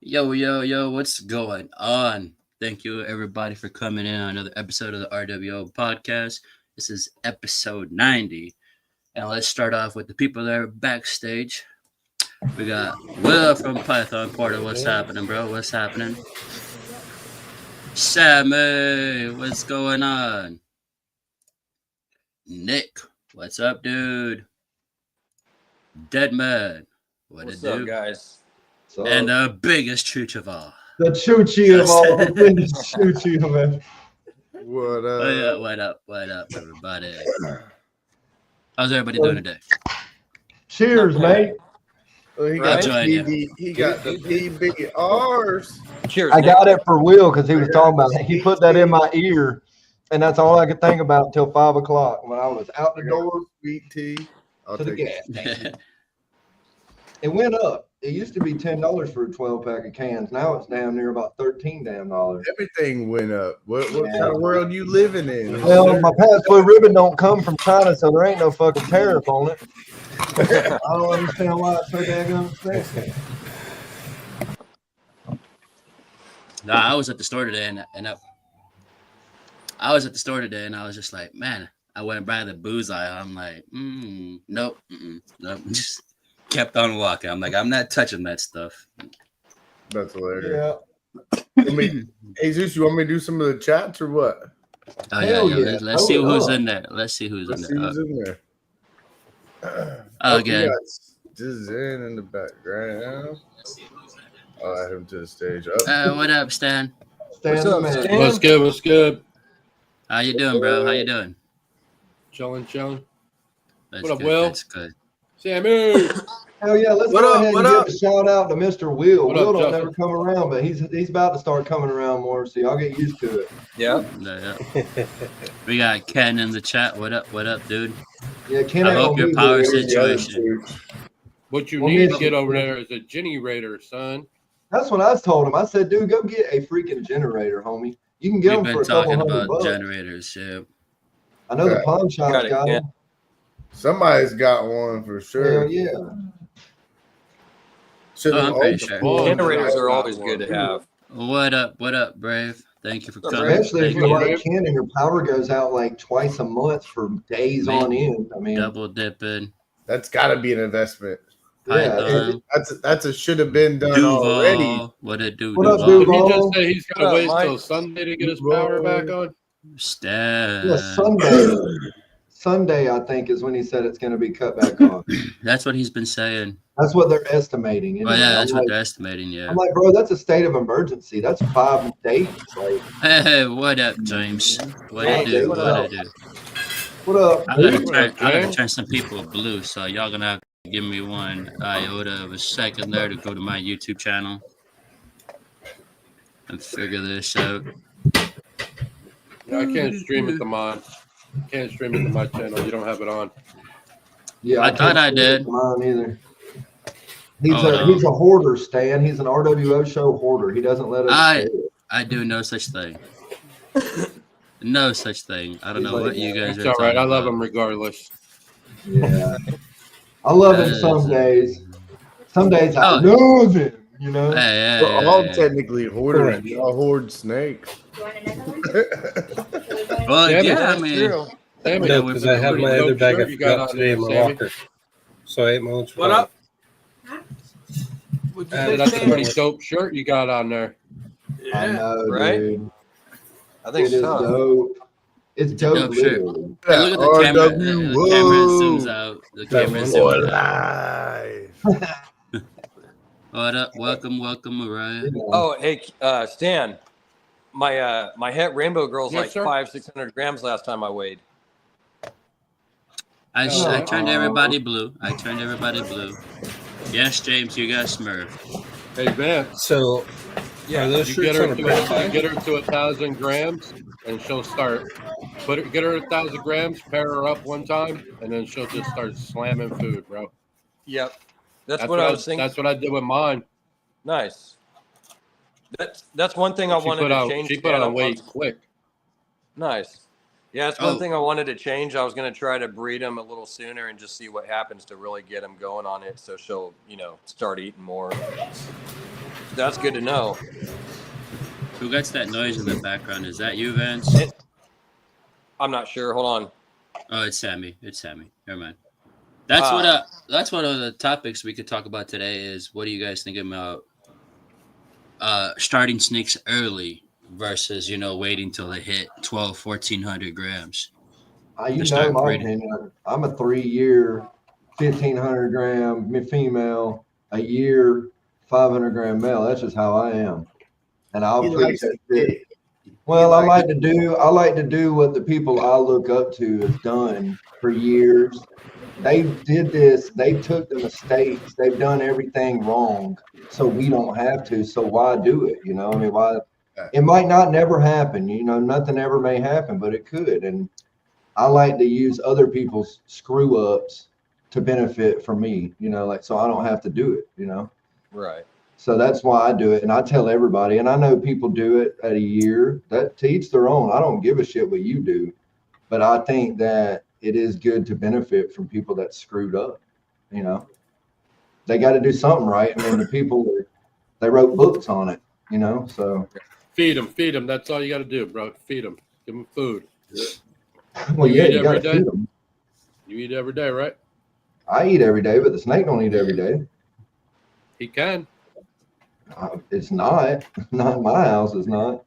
Yo, yo, yo, what's going on? Thank you, everybody, for coming in on another episode of the RWO podcast. This is episode 90. And let's start off with the people that are backstage. We got Will from Python Porter. What's happening, bro? What's happening? Sammy, what's going on? Nick, what's up, dude? Deadman, what What's it up, do? guys? And the biggest chooch of all. The choochie of all, the biggest choochie of it. What up? What up, everybody? How's everybody doing today? Cheers, mate. Well, he Right? got the PBRs. Cheers. I Nick. got it for Will because he was talking about it. He put that in my ear, and that's all I could think about until 5 o'clock when I was out the door Sweet tea. I'll to the take gas it. station. It went up. It used to be $10 for a 12-pack of cans. Now it's down near about $13 damn dollars. Everything went up. What kind of world you living in? Well, my past blue ribbon don't come from China, so there ain't no fucking tariff on it. I don't understand why it's so daggone expensive. Nah, I was at the store today, I was at the store today, and I was just like, man, I went by the booze aisle. I'm like, nope, nope. Just kept on walking. I'm like, I'm not touching that stuff. That's hilarious. Yeah. Jesus, you want me to do some of the chats or what? Oh Hell yeah. yeah. Let's see who's up. in there. Let's see who's Let's in see there. who's in there. Okay. Zen in the background. I'll add him to the stage. What up, Stan? Stand What's up, man. Stan? What's good? What's good? How you doing, bro? How you doing? Chilling. That's What up, good. Will? That's good. Sammy. Hell yeah, let's What go up, ahead what and up? give a shout out to Mr. Will. What Will up, don't Justin? never come around, but he's about to start coming around more, so y'all get used to it. Yeah. Yeah. We got Ken in the chat. What up, dude? Yeah, Ken I ain't hope gonna your be power here. situation. What you Well, need to Mitch- get over there is a generator, son. That's what I told him. I said, dude, go get a freaking generator, homie. You can get We've them for been a couple talking $100 about bucks. generators. Yeah. I know the Yeah. pawn shop's Got it, got yeah. them. Somebody's got one for sure. Hell yeah. I'm pretty sure. Generators are always good to have. What up, Brave? Thank you for What's up, coming. Brave? Especially if Thank you're you. like Ken and your power goes out like twice a month for days Man, on end. I mean, Double dipping. That's got to be an investment. yeah. Python. That's a should have been done already. Duval. What it do, What up, Duval? Did he Duval? just say he's got What to up, wait Mike? till Sunday to get his power back on? Stan. Yeah, Sunday, I think, is when he said it's going to be cut back on. That's what he's been saying. That's what they're estimating. Well, anyway. yeah, that's I'm what like, they're estimating. Yeah. I'm like, bro, that's a state of emergency. That's 5 days. Like, Hey, what up, James? What it do? What What up? it do? what up? I gotta What turn. up, I gotta James? turn some people blue. So y'all gonna have to give me one iota of a second there to go to my YouTube channel and figure this out. I can't stream it to mine. Can't stream it to my channel. You don't have it on. Yeah, I thought can't I see did. it mine either. He's Oh, a no. he's a hoarder, Stan. He's an RWO show hoarder. He doesn't let us. I- say it. I do no such thing. No such thing. I don't know what you guys It's are all right. talking I love about. him regardless. Yeah, I love him some days. Some days I Oh. love him. You know. Hey, We're all hey. technically hoarders. Y'all hoard snakes. Well, Yeah, yeah, I That's mean, true. Sammy, Yeah, No, because I have pretty my dope other bag shirt I you got forgot on today in there, my Sammy. locker. So I ate my lunch. What up? That's a pretty dope shirt you got on there. I know, right? dude. I think It is so. dope. It's a dope, dope shirt. literally. Hey, look at the camera. RWO. The camera zooms out. The camera one. zooms out. Live. What up? Welcome, Mariah. You know. Oh, hey, Stan. My het rainbow girl's Yes, like sir. 500-600 grams last time I weighed. I turned everybody blue. Yes, James, you got Smurf. Hey, man. So Yeah, are those You get shirts her on a to price get her to 1,000 grams, and she'll start. Get her 1,000 grams, pair her up one time, and then she'll just start slamming food, bro. Yep. That's what I was thinking. That's what I did with mine. Nice. That's one thing I wanted to change. She put Stan. on weight quick. Nice. Yeah, that's one Oh. thing I wanted to change. I was going to try to breed them a little sooner and just see what happens to really get them going on it. So she'll, start eating more. That's good to know. Who gets that noise in the background? Is that you, Vance? I'm not sure. Hold on. Oh, it's Sammy. It's Sammy. Never mind. That's one of the topics we could talk about today. Is what do you guys think about starting snakes early versus waiting till they hit 1,200-1,400 grams? You to know start my breeding. opinion. I'm a 3-year, 1,500 gram female, a year, 500 gram male. That's just how I am, and I'll He preach likes that to shit. Well, I like to do what the people I look up to have done for years. They did this. They took the mistakes. They've done everything wrong, so we don't have to. So why do it? I mean, why? It might not never happen. Nothing ever may happen, but it could. And I like to use other people's screw ups to benefit from me. So I don't have to do it. Right. So that's why I do it. And I tell everybody, and I know people do it at a year. That to each their own. I don't give a shit what you do. But I think that it is good to benefit from people that screwed up. They got to do something right. I mean, the people, they wrote books on it, so. Feed them. That's all you got to do, bro. Feed them. Give them food. Well, You yeah, eat you got every to day? feed them. You eat every day, right? I eat every day, but the snake don't eat every day. He can. It's not in my house. It's not.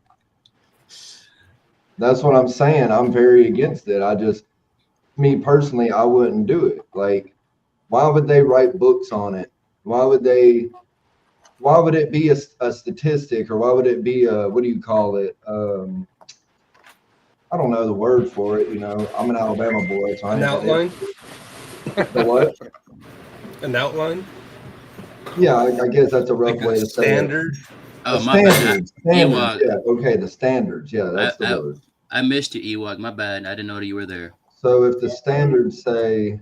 That's what I'm saying. I'm very against it. Me personally, I wouldn't do it. Like, why would they write books on it? Why would it be a statistic, or why would it be what do you call it? I don't know the word for it. I'm an Alabama boy, so I An ain't outline? The what? An outline? Yeah, I guess that's a rough Like way a to say it. standard? Oh, The my bad. standards. Ewok. Yeah, okay, the standards. Yeah, that's the word. I missed you, Ewok. My bad. I didn't know that you were there. So if the standards say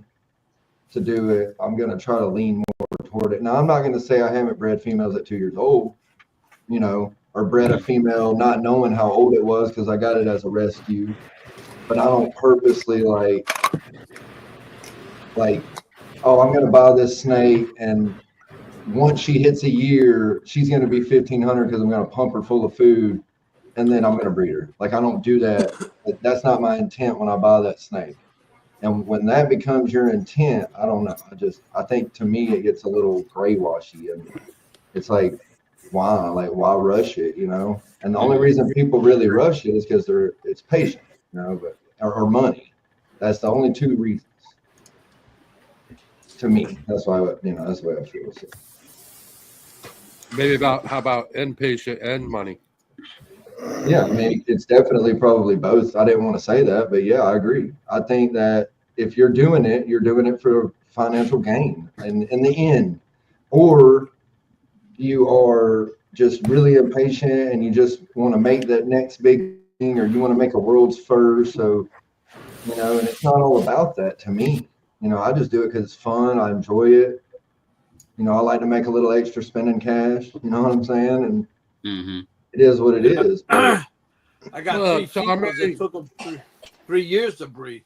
to do it, I'm going to try to lean more toward it. Now, I'm not going to say I haven't bred females at 2 years old, or bred a female not knowing how old it was because I got it as a rescue. But I don't purposely like, oh, I'm going to buy this snake, and once she hits a year, she's going to be 1,500 because I'm going to pump her full of food, and then I'm going to breed her. Like, I don't do that. That's not my intent when I buy that snake. And when that becomes your intent, I don't know. I think to me it gets a little gray washy, and it's like, why? Like, why rush it? And the only reason people really rush it is because it's patient, but or money. That's the only two reasons. To me, that's why that's the way I feel. So. Maybe how about impatient and money? Yeah, I mean, it's definitely probably both. I didn't want to say that, but yeah, I agree. I think that if you're doing it for financial gain and in the end, or you are just really impatient and you just want to make that next big thing, or you want to make a world's first. So, and it's not all about that to me. I just do it because it's fun. I enjoy it. I like to make a little extra spending cash. You know what I'm saying? And it is what it is. But, I got three females that took them 3 years to breed.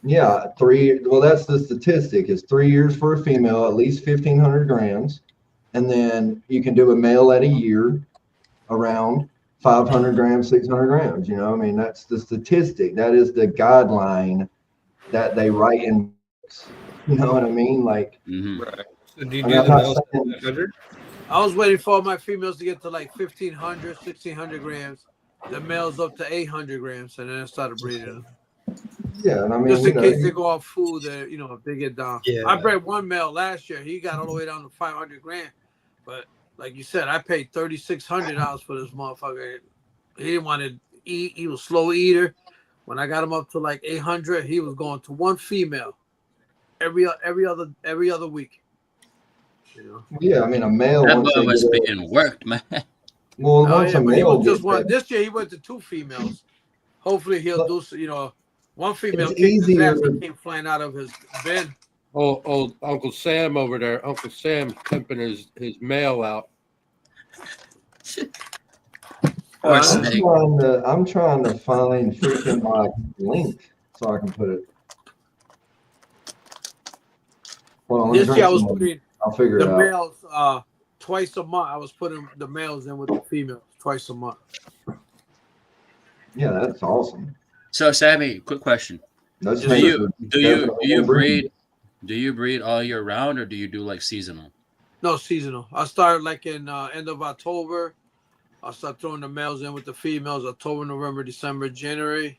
Yeah, well, that's the statistic. Is 3 years for a female, at least 1,500 grams, and then you can do a male at a year, around 500 grams, 600 grams. I mean, that's the statistic. That is the guideline that they write in books. You know what I mean? Like, Right. So do you do the males 500? I was waiting for my females to get to like 1,500, 1,600 grams. The males up to 800 grams, and then I started breeding them. Yeah, and I mean, just in case they go off food, that if they get down. Yeah. I bred one male last year. He got all the way down to 500 grand, but like you said, I paid $3,600 for this motherfucker. He didn't want to eat. He was a slow eater. When I got him up to like 800, he was going to one female every other week. Yeah, I mean, a male. That boy was being worked, man. Well, once a male just one. This year he went to 2 females. Hopefully he'll do. One female kicked his ass and came flying out of his bin. Old Uncle Sam over there. Uncle Sam pimping his mail out. I'm trying to find freaking my link so I can put it. Hold on, this year I was putting I'll figure it out. The males twice a month. I was putting the males in with the females twice a month. Yeah, that's awesome. So, Sammy, quick question: Those Do snakes you are do you definitely do you gonna breed? Do you breed all year round, or do you do like seasonal? No, seasonal. I started like in end of October. I'll start throwing the males in with the females. October, November, December, January.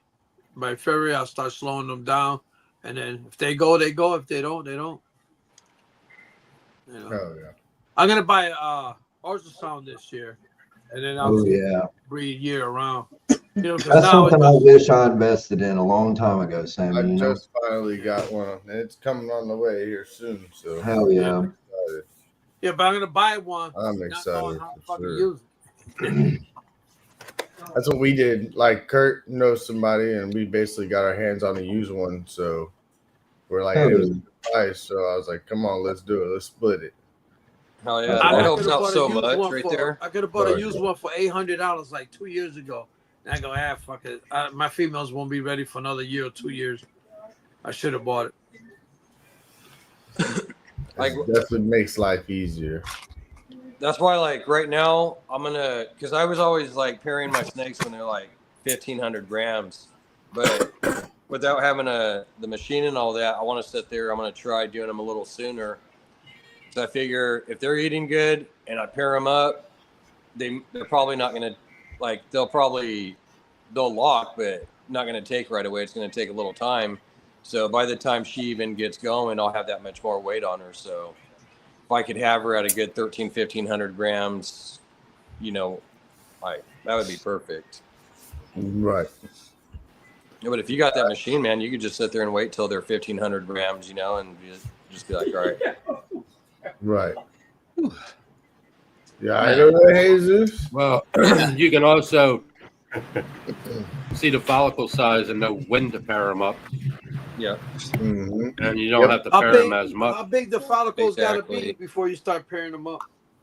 By February, I'll start slowing them down. And then if they go, they go. If they don't, they don't. You know? Oh yeah. I'm gonna buy ultrasound this year, and then I'll Oh yeah, breed year round. You know, because that's now something I wish I invested in a long time ago, Sammy. I You know, just finally got one. And it's coming on the way here soon. So hell yeah. I'm excited. yeah, but I'm gonna buy one. I'm Not knowing excited how to for fucking sure. use it. That's what we did. Like Kurt knows somebody, and we basically got our hands on a used one. So we're like, Hell it was yeah. a good price. So I was like, come on, let's do it. Let's split it. Hell yeah, I that could helps have out bought a so used much one right for. there. I could have bought a Right. used one for $800 like 2 years ago. And I go, fuck it. My females won't be ready for another year or 2 years. I should have bought it. Like, It definitely makes life easier. that's why, like, right now, I'm gonna, because I was always like pairing my snakes when they're like 1,500 grams, but without having the machine and all that, I want to sit there. I'm gonna try doing them a little sooner. So I figure if they're eating good and I pair them up, they're probably not gonna, like, they'll lock, but not gonna take right away. It's gonna take a little time. So by the time she even gets going, I'll have that much more weight on her. So if I could have her at a good 1,500 grams, you know, like, that would be perfect. Right. Yeah, but if you got that machine, man, you could just sit there and wait till they're 1,500 grams, you know, and just be like, all right. Right. Yeah, I know that, Jesus. Well, you can also see the follicle size and know when to pair them up, Yeah. Mm-hmm. and you don't Yep. have to How pair big, them as much. how big the follicles got to Exactly. be before you start pairing them up?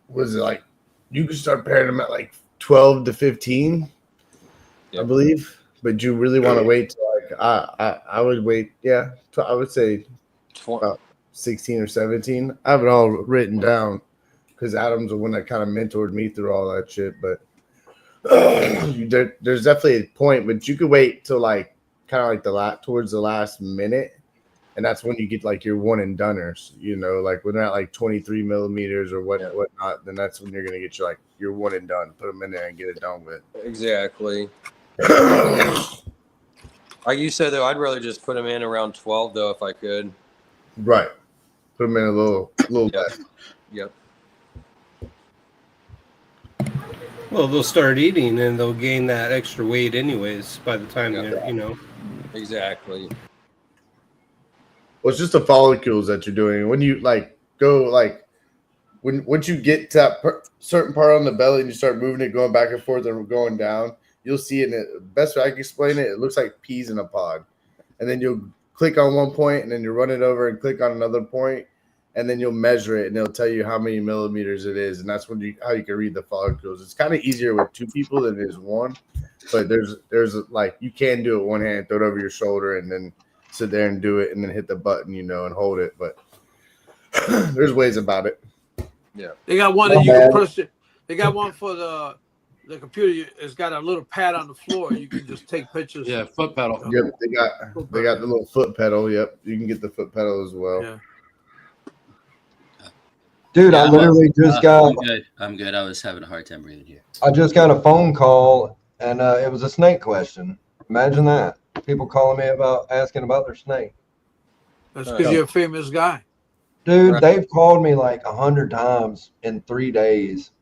Was it like you could start pairing them at like 12 to 15, I Yep. believe. But you really want to wait till like I would wait. Yeah, I would say 16 or 17. I have it all written down because Adam's the one that kind of mentored me through all that shit. But there's definitely a point, but you could wait till like kind of like towards the last minute, and that's when you get like your one and doneers. You know, like when they're at like 23 millimeters or whatnot, then that's when you're gonna get your one and done. Put them in there and get it done with. Exactly. Like you said, though, I'd rather just put them in around 12, though, if I could. Right. Put them in a little Yep. less. Yep. Well, they'll start eating and they'll gain that extra weight anyways by the time Yeah. they're, Exactly. Well, it's just the follicles that you're doing. When you like go like once you get to that certain part on the belly and you start moving it, going back and forth and going down, you'll see it. The best way I can explain it, it looks like peas in a pod. And then you'll click on one point and then you run it over and click on another point, and then you'll measure it and it'll tell you how many millimeters it is. And that's how you can read the follicles. It's kind of easier with two people than it is one, but there's like, you can do it one hand, throw it over your shoulder and then sit there and do it and then hit the button, and hold it. But there's ways about it. Yeah. They got one that you can push it. They got one for the computer. It's got a little pad on the floor. You can just take pictures. Yeah, foot pedal. Yep, they got the little foot pedal. Yep, you can get the foot pedal as well. Yeah. Dude, Yeah, I literally just got. I'm good. I was having a hard time breathing here. I just got a phone call, and it was a snake question. Imagine that. People calling me asking about their snake. That's because you're a famous guy. Dude, Right. they've called me like 100 times in 3 days.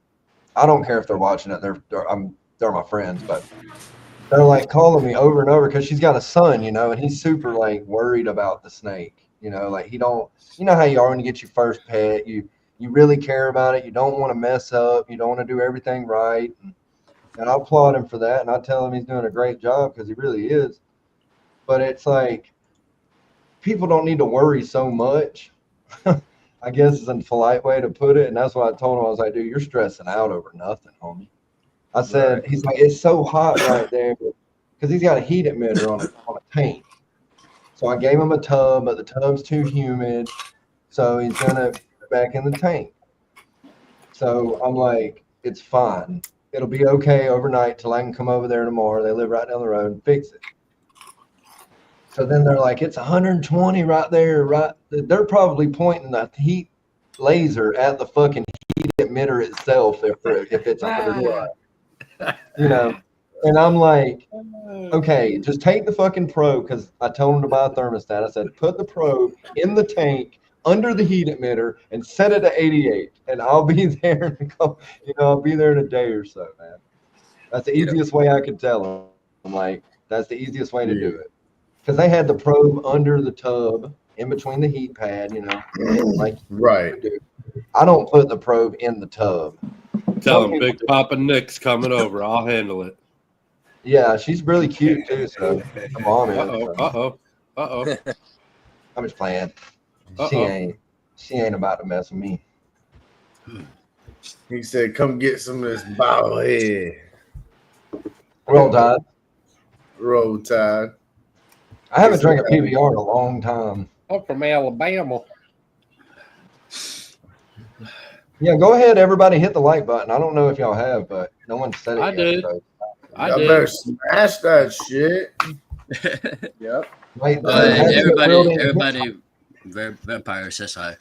I don't care if they're watching it. They're my friends, but they're like calling me over and over because she's got a son, and he's super like worried about the snake. Like he don't. You know how you are when you get your first pet. You really care about it. You don't want to mess up. You don't want to do everything right. And I applaud him for that. And I tell him he's doing a great job because he really is. But it's like people don't need to worry so much. I guess is a polite way to put it. And that's what I told him. I was like, dude, you're stressing out over nothing, homie. I said, Right. He's like, it's so hot right there because he's got a heat emitter on a tank. So I gave him a tub, but the tub's too humid. So he's going to back in the tank. So I'm like, it's fine. It'll be okay overnight till I can come over there tomorrow. They live right down the road and fix it. So then they're like, it's 120 right there, right? They're probably pointing the heat laser at the fucking heat emitter itself if it's 100, you know. And I'm like, okay, just take the fucking probe, because I told them to buy a thermostat. I said, put the probe in the tank under the heat emitter and set it at 88, and I'll be there in I'll be there in a day or so, man. That's the easiest way I could tell them. I'm like, that's the easiest way to do it. Because they had the probe under the tub, in between the heat pad, like Right. I don't put the probe in the tub. Tell him Big Papa Nick's coming over. I'll handle it. Yeah, she's really cute too. So the mom is. Uh-oh. I'm just playing. Uh-oh. She ain't about to mess with me. He said, "Come get some of this bottle head." Roll Tide. Roll Tide. I haven't drank a PBR in a long time. I'm from Alabama. Yeah, go ahead, everybody, hit the like button. I don't know if y'all have, but no one said it I yet. did. So. I better smash that shit. Yep. Wait, everybody, Vampire says hi.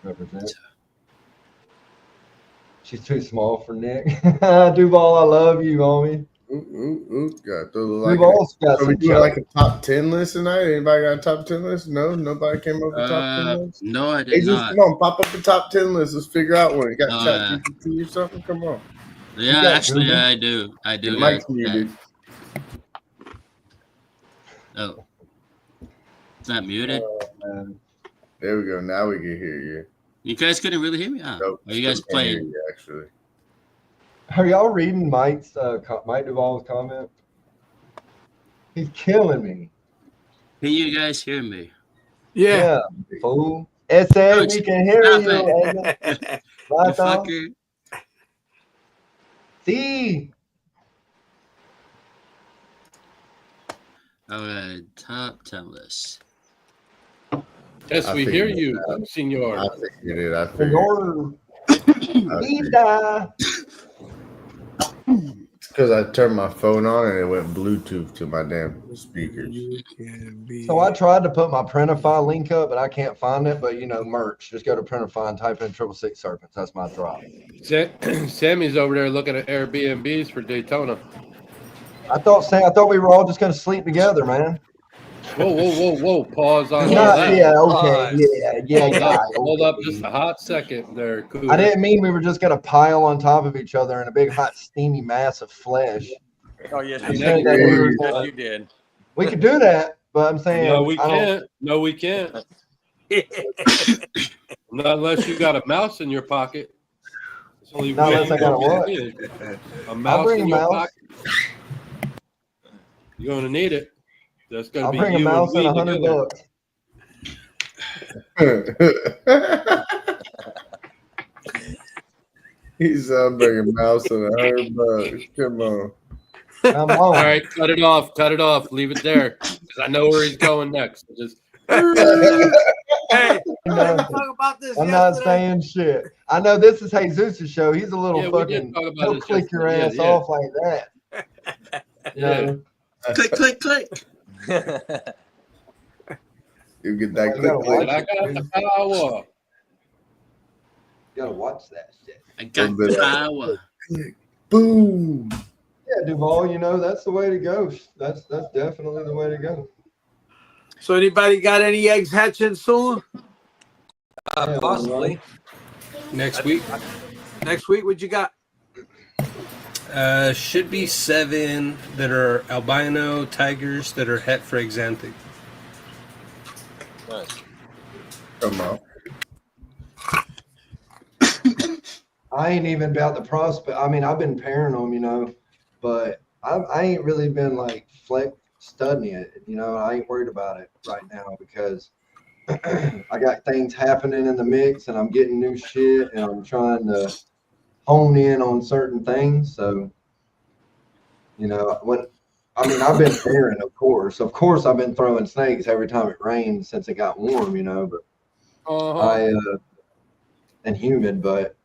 Represent. She's too small for Nick. Duval, I love you, homie. Got those Duval's got so we some doing like a top 10 list tonight? Anybody got a top 10 list? No, nobody came up with a top 10 list. No, I did Jesus, not. come on, pop up the top 10 list. Let's figure out one. You got ChatGPT or something? Come on. Yeah, actually, Google? I do. Your mic's muted. Oh, it's not muted. There we go. Now we can hear you. You guys couldn't really hear me. Nope, Are you guys still can't hear playing? you, actually. Are y'all reading Mike Duval's comment? He's killing me. Can you guys hear me? Yeah. Fool. It says we can hear Stop you. You Right on. fucker. See. Okay, top 10 list. Yes, I we figured hear it you, out. senor. I figured it. I figured Your it. Linda. It's because I turned my phone on and it went Bluetooth to my damn speakers. So I tried to put my Printify link up, but I can't find it. But merch. Just go to Printify and type in 666 Serpents. That's my drop. Sammy's over there looking at Airbnbs for Daytona. I thought we were all just gonna sleep together, man. Whoa. Pause on all that. Yeah, okay, yeah. Hold up just a hot second there, Cooter. I didn't mean we were just gonna pile on top of each other in a big, hot, steamy mass of flesh. Oh yes, I'm you saying did. that Yes, you did. we could do that, but I'm saying No, we can't. No, we can't. Not unless you got a mouse in your pocket. It's only Not unless I got a what? A mouse bring in a your mouse. pocket. You're gonna need it. That's gonna I'll be bring a you mouse and and me $100. together. He's bring a mouse and $100. Come on. I'm All on. right, cut it off. Leave it there. 'Cause I know where he's going next. Just Hey, we talk about this I'm not yesterday. saying shit. I know this is Jesus' show. He's a little Yeah, we did fucking. talk about He'll this click your yesterday. ass Yeah. off like that. Yeah. Click. You get that You gotta quick click. I got the power. You gotta watch that shit. I got Little bit the of- power. Boom. Yeah, Duval, that's the way to go. That's definitely the way to go. So anybody got any eggs hatching soon? Possibly. Next week. Next week, what you got? Should be 7 that are albino tigers that are het fragxanthic. Nice. Come on. I ain't even about the prospect. I mean, I've been pairing them, but I ain't really been like studying it. I ain't worried about it right now because I got things happening in the mix and I'm getting new shit and I'm trying to hone in on certain things. So, I've been pairing, of course. Of course, I've been throwing snakes every time it rains since it got warm, but. and humid, but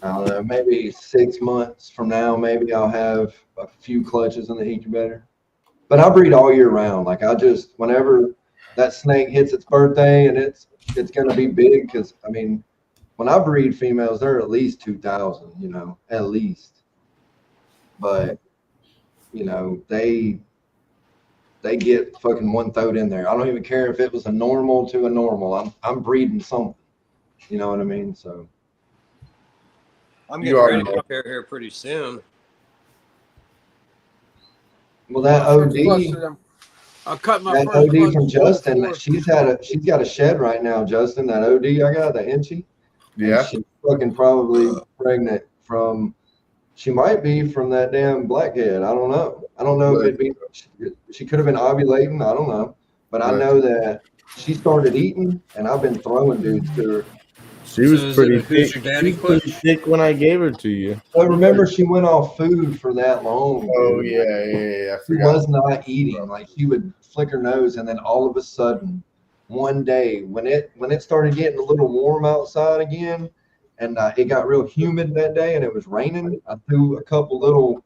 I don't know, maybe 6 months from now, maybe I'll have a few clutches in the incubator. But I breed all year round. Like I just, whenever that snake hits its birthday and it's gonna be big, because I mean, when I breed females, they're at least 2,000, you know, at least. But you know, they get fucking one throat in there. I don't even care if it was a normal to a normal. I'm breeding something. You know what I mean? So I'm getting ready to pair here pretty soon. well, that OD. I'll cut my that first OD from Justin. 4. She's got a shed right now, Justin. That OD I got, the Inchy. Yeah. She's fucking probably pregnant from. She might be from that damn blackhead. I don't know. I don't know if it'd be. She could have been ovulating. I don't know. But I know that she started eating, and I've been throwing dudes to her. She was pretty thick when I gave her to you. I remember she went off food for that long. Oh yeah. She was not eating. Like she would flick her nose, and then all of a sudden, one day when it started getting a little warm outside again, and it got real humid that day, and it was raining, I threw a couple little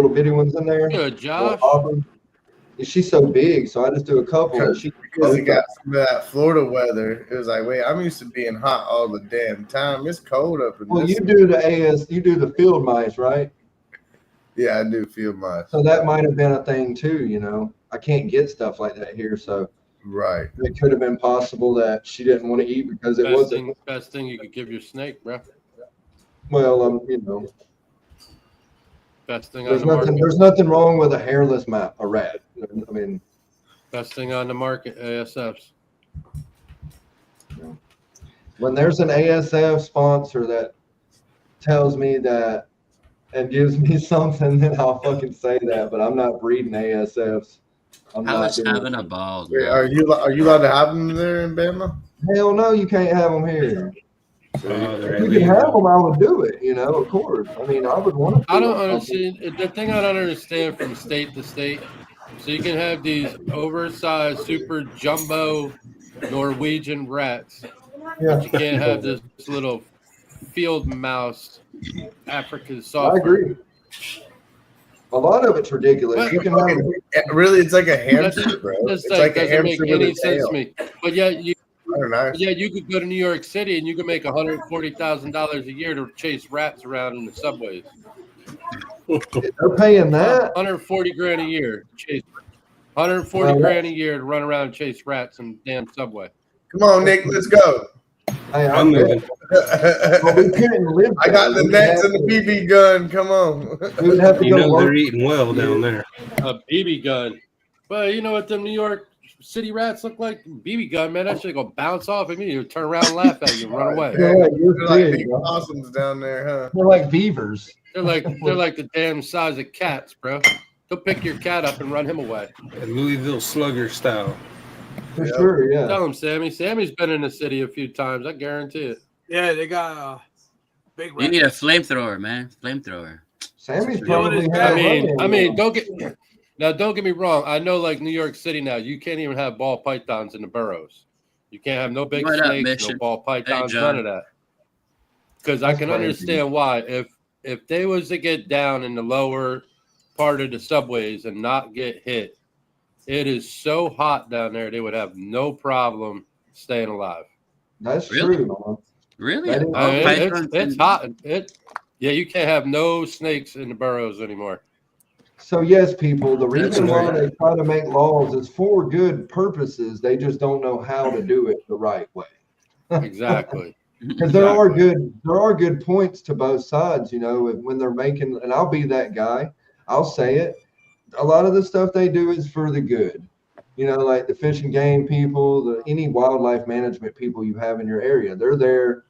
bitty ones in there. Good, Josh. She's so big, so I just do a couple. Because it got some of that Florida weather. It was like, wait, I'm used to being hot all the damn time. It's cold up in this. Well, you do the field mice, right? Yeah, I do field mice. So that might have been a thing too, you know. I can't get stuff like that here, so right. It could have been possible that she didn't want to eat because it wasn't. Best thing you could give your snake, bro. Well, you know. Best thing there's on the nothing. market. There's nothing wrong with a hairless a rat. I mean, best thing on the market, ASFs. When there's an ASF sponsor that tells me that and gives me something, then I'll fucking say that. But I'm not breeding ASFs. I was having a ball. Wait, are you allowed to have them there in Bama? Hell no, you can't have them here. If you can have them, I would do it. You know, of course. I mean, I would want to. I don't understand. The thing I don't understand from state to state. So you can have these oversized, super jumbo Norwegian rats, but you can't have this little field mouse African soft. I agree. A lot of it's ridiculous. But, you can have really, it's like a hamster, bro. It's like a doesn't hamster make any with a tail. sense to me. But yeah, Nice. Yeah, you could go to New York City and you could make $140,000 a year to chase rats around in the subways. They're paying that. 140 grand a year to chase. 140 grand a year to run around and chase rats in the damn subway. Come on, Nick, let's go. Hey, I'm moving. Well, we couldn't live. I got the nets and the BB gun. Come on. We would have to You go know work. they're eating well down there. A BB gun. Well, you know what them New York City rats look like? BB gun, man. That shit go bounce off at me. You turn around and laugh at you and run away. Yeah, you're They're like big, big bro. possums down there, huh? They're like beavers. They're like the damn size of cats, bro. Go pick your cat up and run him away. Louisville Slugger style. For sure, yeah. Tell him, Sammy. Sammy's been in the city a few times. I guarantee it. Yeah, they got big You need a flamethrower, man. Flamethrower. Sammy's You know probably what had I mean, don't get me wrong. I know, like New York City now, you can't even have ball pythons in the boroughs. You can't have no big What up, snakes, no Mission? ball pythons, John. none of that. Because I can crazy. understand why. If they was to get down in the lower part of the subways and not get hit, it is so hot down there, they would have no problem staying alive. That's Really? true, man. Really? That is- I mean, Pythons it's and- hot. Yeah, you can't have no snakes in the boroughs anymore. So yes, people, the reason That's why right. they try to make laws is for good purposes. They just don't know how to do it the right way. Exactly. Because there are good points to both sides, you know, when they're making, and I'll be that guy. I'll say it. A lot of the stuff they do is for the good. You know, like the fish and game people, any wildlife management people you have in your area, they're there.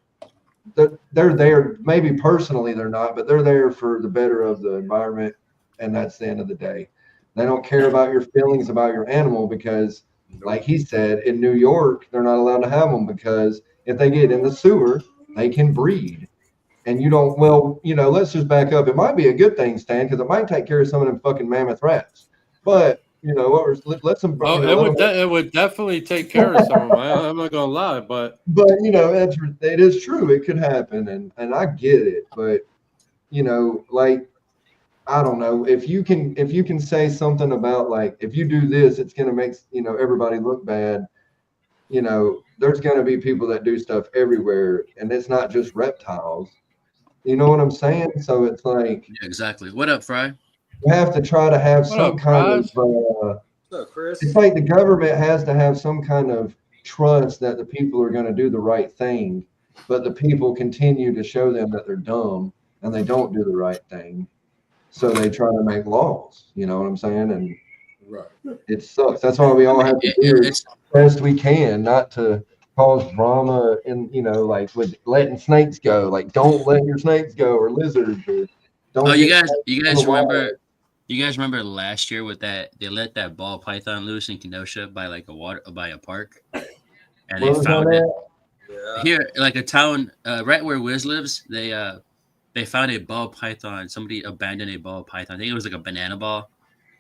They're there. Maybe personally they're not, but they're there for the better of the environment, and that's the end of the day. They don't care about your feelings about your animal because, like he said, in New York they're not allowed to have them because if they get in the sewer, they can breed. And you don't. Well, you know, let's just back up. It might be a good thing, Stan, because it might take care of some of them fucking mammoth rats. But let some. Oh, it would definitely take care of some of them. I'm not gonna lie, but it is true. It could happen, and I get it, but like I don't know if you can say something about like if you do this, it's gonna make everybody look bad. There's gonna be people that do stuff everywhere, and it's not just reptiles. You know what I'm saying? So it's like Yeah, exactly. What up, Fry? you have to try to have What some up, kind Fries? of. So, Chris, It's like the government has to have some kind of trust that the people are going to do the right thing, but the people continue to show them that they're dumb and they don't do the right thing. So they try to make laws. You know what I'm saying? And Right. it sucks. That's why we all have to do It's the best we can, not to cause drama and like with letting snakes go. Like don't let your snakes go or lizards or don't oh, get you snakes in guys the wild. remember? You guys remember last year with that? They let that ball python loose in Kenosha by a park, and they Where was found that it at? yeah, here, like a town right where Wiz lives. They found a ball python. Somebody abandoned a ball python. I think it was like a banana ball,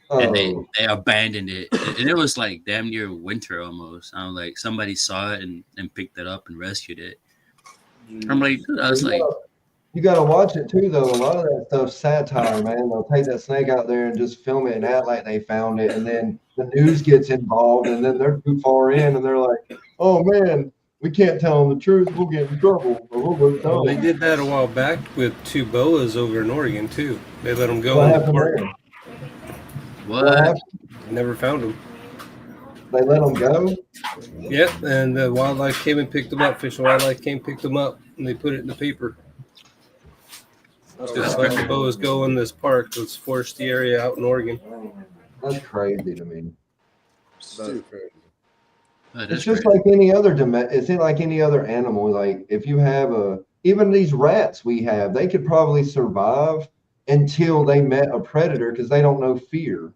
and Oh, they abandoned it, and it was like damn near winter almost. I'm like somebody saw it and picked it up and rescued it. I'm like, dude, I was like, you gotta watch it too, though. A lot of that stuff's satire, man. They'll take that snake out there and just film it and act like they found it, and then the news gets involved, and then they're too far in, and they're like, "Oh man, we can't tell them the truth. We'll get in trouble, or we'll look Well, they dumb." did that a while back with two boas over in Oregon too. They let them go What in the happened park. there? What what? happened? Never found them. They let them go. Yep, and the wildlife came and picked them up. Fish and Wildlife came, picked them up, and they put it in the paper. Just let the boas go in this park, this foresty area out in Oregon. That's crazy to me. Stupid. That It's is just crazy. like any other it's like any other animal. Like if you have even these rats we have, they could probably survive until they met a predator because they don't know fear.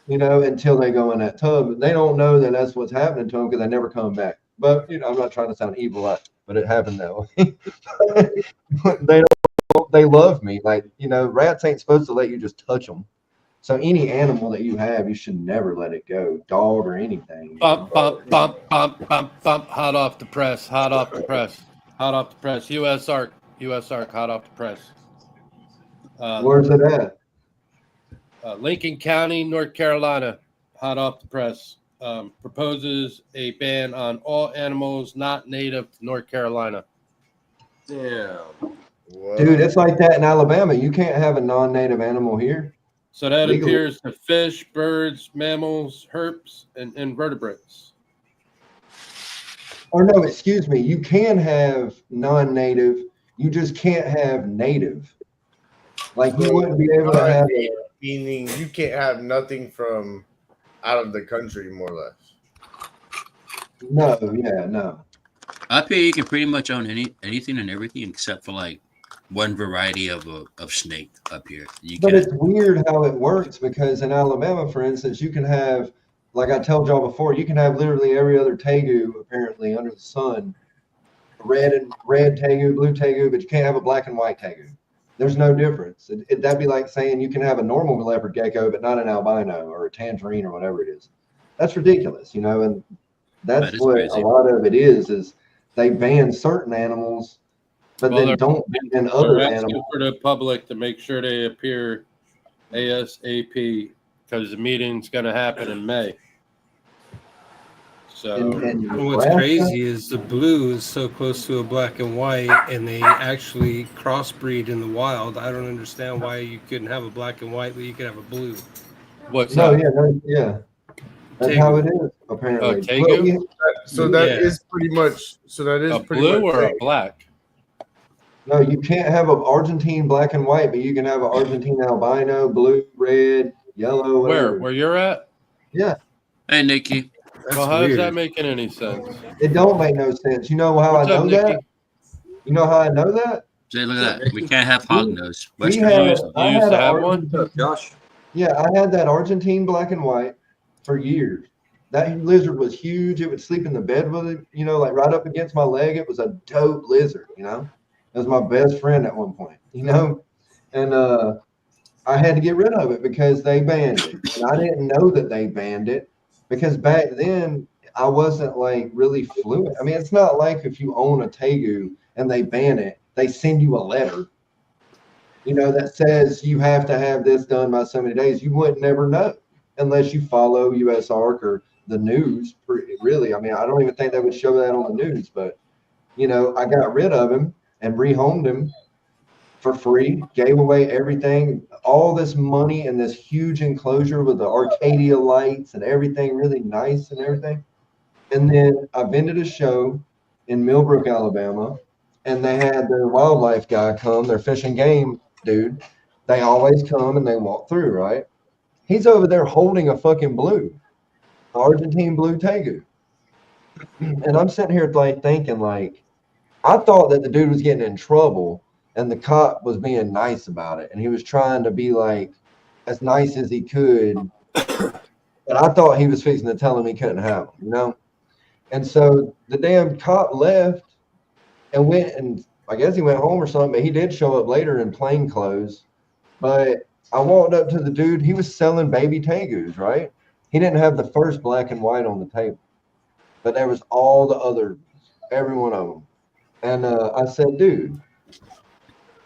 Until they go in that tub, they don't know that that's what's happening to them because they never come back. But I'm not trying to sound evil, but it happened that way. They love me. Like rats ain't supposed to let you just touch them. So any animal that you have, you should never let it go, dog or anything. bump, bump, bump, bump, bump, bump. Hot off the press. Hot off the press. Hot off the press. U.S. Ark. Hot off the press. Where's it at? Lincoln County, North Carolina. Hot off the press. Proposes a ban on all animals not native to North Carolina. damn. What? Dude, it's like that in Alabama. You can't have a non-native animal here. So that Legally. appears to fish, birds, mammals, herps, and invertebrates. Or no, excuse me. You can have non-native. You just can't have native. Like you wouldn't be able to have. Meaning you can't have nothing from out of the country, more or less. No. Up here, you can pretty much own anything and everything except for like one variety of snake up here. But it's weird how it works because in Alabama, for instance, you can have, like I told y'all before, you can have literally every other tegu apparently under the sun, red tegu, blue tegu, but you can't have a black and white tegu. There's no difference. That'd be like saying you can have a normal leopard gecko, but not an albino or a tangerine or whatever it is. That's ridiculous, and that's what crazy. a lot of it is they ban certain animals, but then don't ban other They're asking animals. for the public to make sure they appear ASAP because the meeting's going to happen in May. So And What's Nebraska? crazy is the blue is so close to a black and white, and they actually crossbreed in the wild. I don't understand why you couldn't have a black and white, but you could have a blue. what's No, that? yeah. That's Tegu. how it is, apparently. Tegu? So that Yeah. is pretty much. So that is A pretty blue much or a saying- black? No, you can't have an Argentine black and white, but you can have an Argentine albino, blue, red, yellow, whatever. Where you're at? Yeah, Hey, Nikki. That's Well, how's weird. that making any sense? it don't make no sense. You know how What's I up, know Nikki? that? You know how I know that? Say, look at that. We can't have hog nose. We Western had- Union. I You used had to an have one? Argentine- What's up, Josh? Yeah, I had that Argentine black and white for years. That lizard was huge. It would sleep in the bed with it, like right up against my leg. It was a dope lizard, It was my best friend at one point, And I had to get rid of it because they banned it. And I didn't know that they banned it because back then I wasn't like really fluent. I mean, it's not like if you own a Tegu and they ban it, they send you a letter, that says you have to have this done by so many days. You wouldn't never know unless you follow USARC or the news. Really, I mean, I don't even think they would show that on the news, but I got rid of him and rehomed him for free, gave away everything, all this money in this huge enclosure with the Arcadia lights and everything really nice and everything. And then I vended a show in Millbrook, Alabama, and they had their wildlife guy come, their fish and game dude. They always come and they walk through, right? He's over there holding a fucking blue, Argentine blue tegu. And I'm sitting here like thinking, like, I thought that the dude was getting in trouble and the cop was being nice about it. And he was trying to be like as nice as he could. But I thought he was fixing to tell him he couldn't have them, And so the damn cop left and went, and I guess he went home or something, but he did show up later in plain clothes. But I walked up to the dude. He was selling baby tegus, right? He didn't have the first black and white on the table, but there was all the other, every one of them. And I said, dude,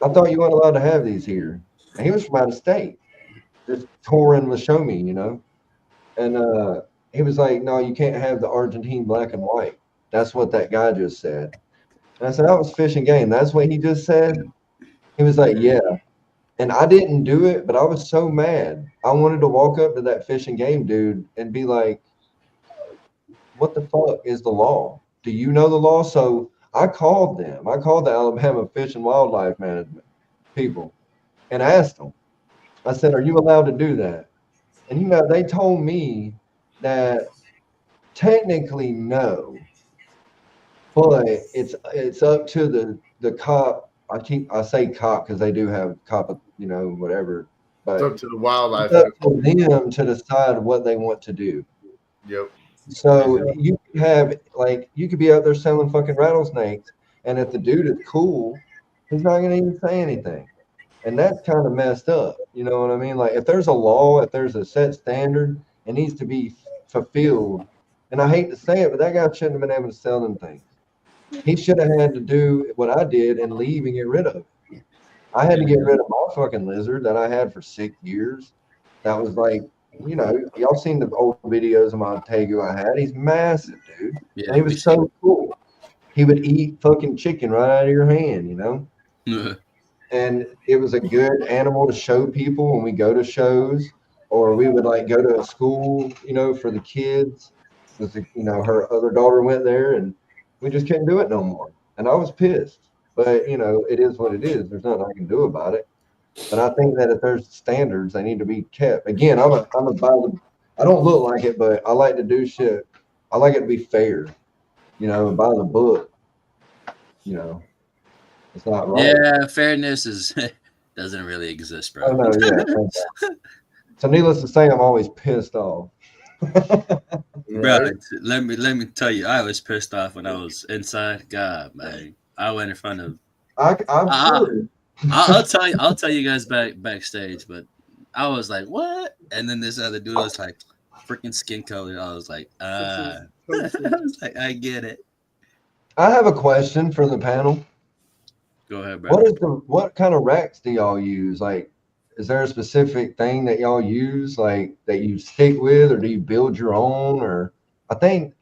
I thought you weren't allowed to have these here. And he was from out of state, just touring to show me, And he was like, no, you can't have the Argentine black and white. That's what that guy just said. And I said, that was Fish and Game. That's what he just said. He was like, yeah. And I didn't do it, but I was so mad. I wanted to walk up to that Fish and Game dude and be like, what the fuck is the law? Do you know the law? So I called them. I called the Alabama Fish and Wildlife Management people and asked them. I said, are you allowed to do that? And they told me that technically no, but it's up to the cop. I say cop because they do have cop, whatever. But It's up to the wildlife. it's up to them to decide what they want to do. Yep. So you could be out there selling fucking rattlesnakes, and if the dude is cool, he's not gonna even say anything. And that's kind of messed up. You know what I mean? Like if there's a law, if there's a set standard, it needs to be fulfilled. And I hate to say it, but that guy shouldn't have been able to sell them things. He should have had to do what I did and leave and get rid of it. I had to get rid of my fucking lizard that I had for 6 years. That was like, y'all seen the old videos of my tegu I had. He's massive, dude. Yeah, and he was so cool. He would eat fucking chicken right out of your hand, And it was a good animal to show people when we go to shows, or we would like go to a school, for the kids. Her other daughter went there and we just couldn't do it no more. And I was pissed, but it is what it is. There's nothing I can do about it. But I think that if there's standards, they need to be kept. Again, I don't look like it, but I like to do shit. I like it to be fair, and by the book, it's not right. Yeah, fairness doesn't really exist, bro. Oh, no, yeah. So needless to say, I'm always pissed off. Bro, let me tell you, I was pissed off when I was inside. God, man, I went in front of. I'm sure. I'll tell you guys backstage, but I was like, what? And then this other dude was like, freaking skin color. I was like, I was like, I get it. I have a question for the panel. Go ahead, bro. What kind of racks do y'all use? Like, is there a specific thing that y'all use, like that you stick with, or do you build your own? Or I think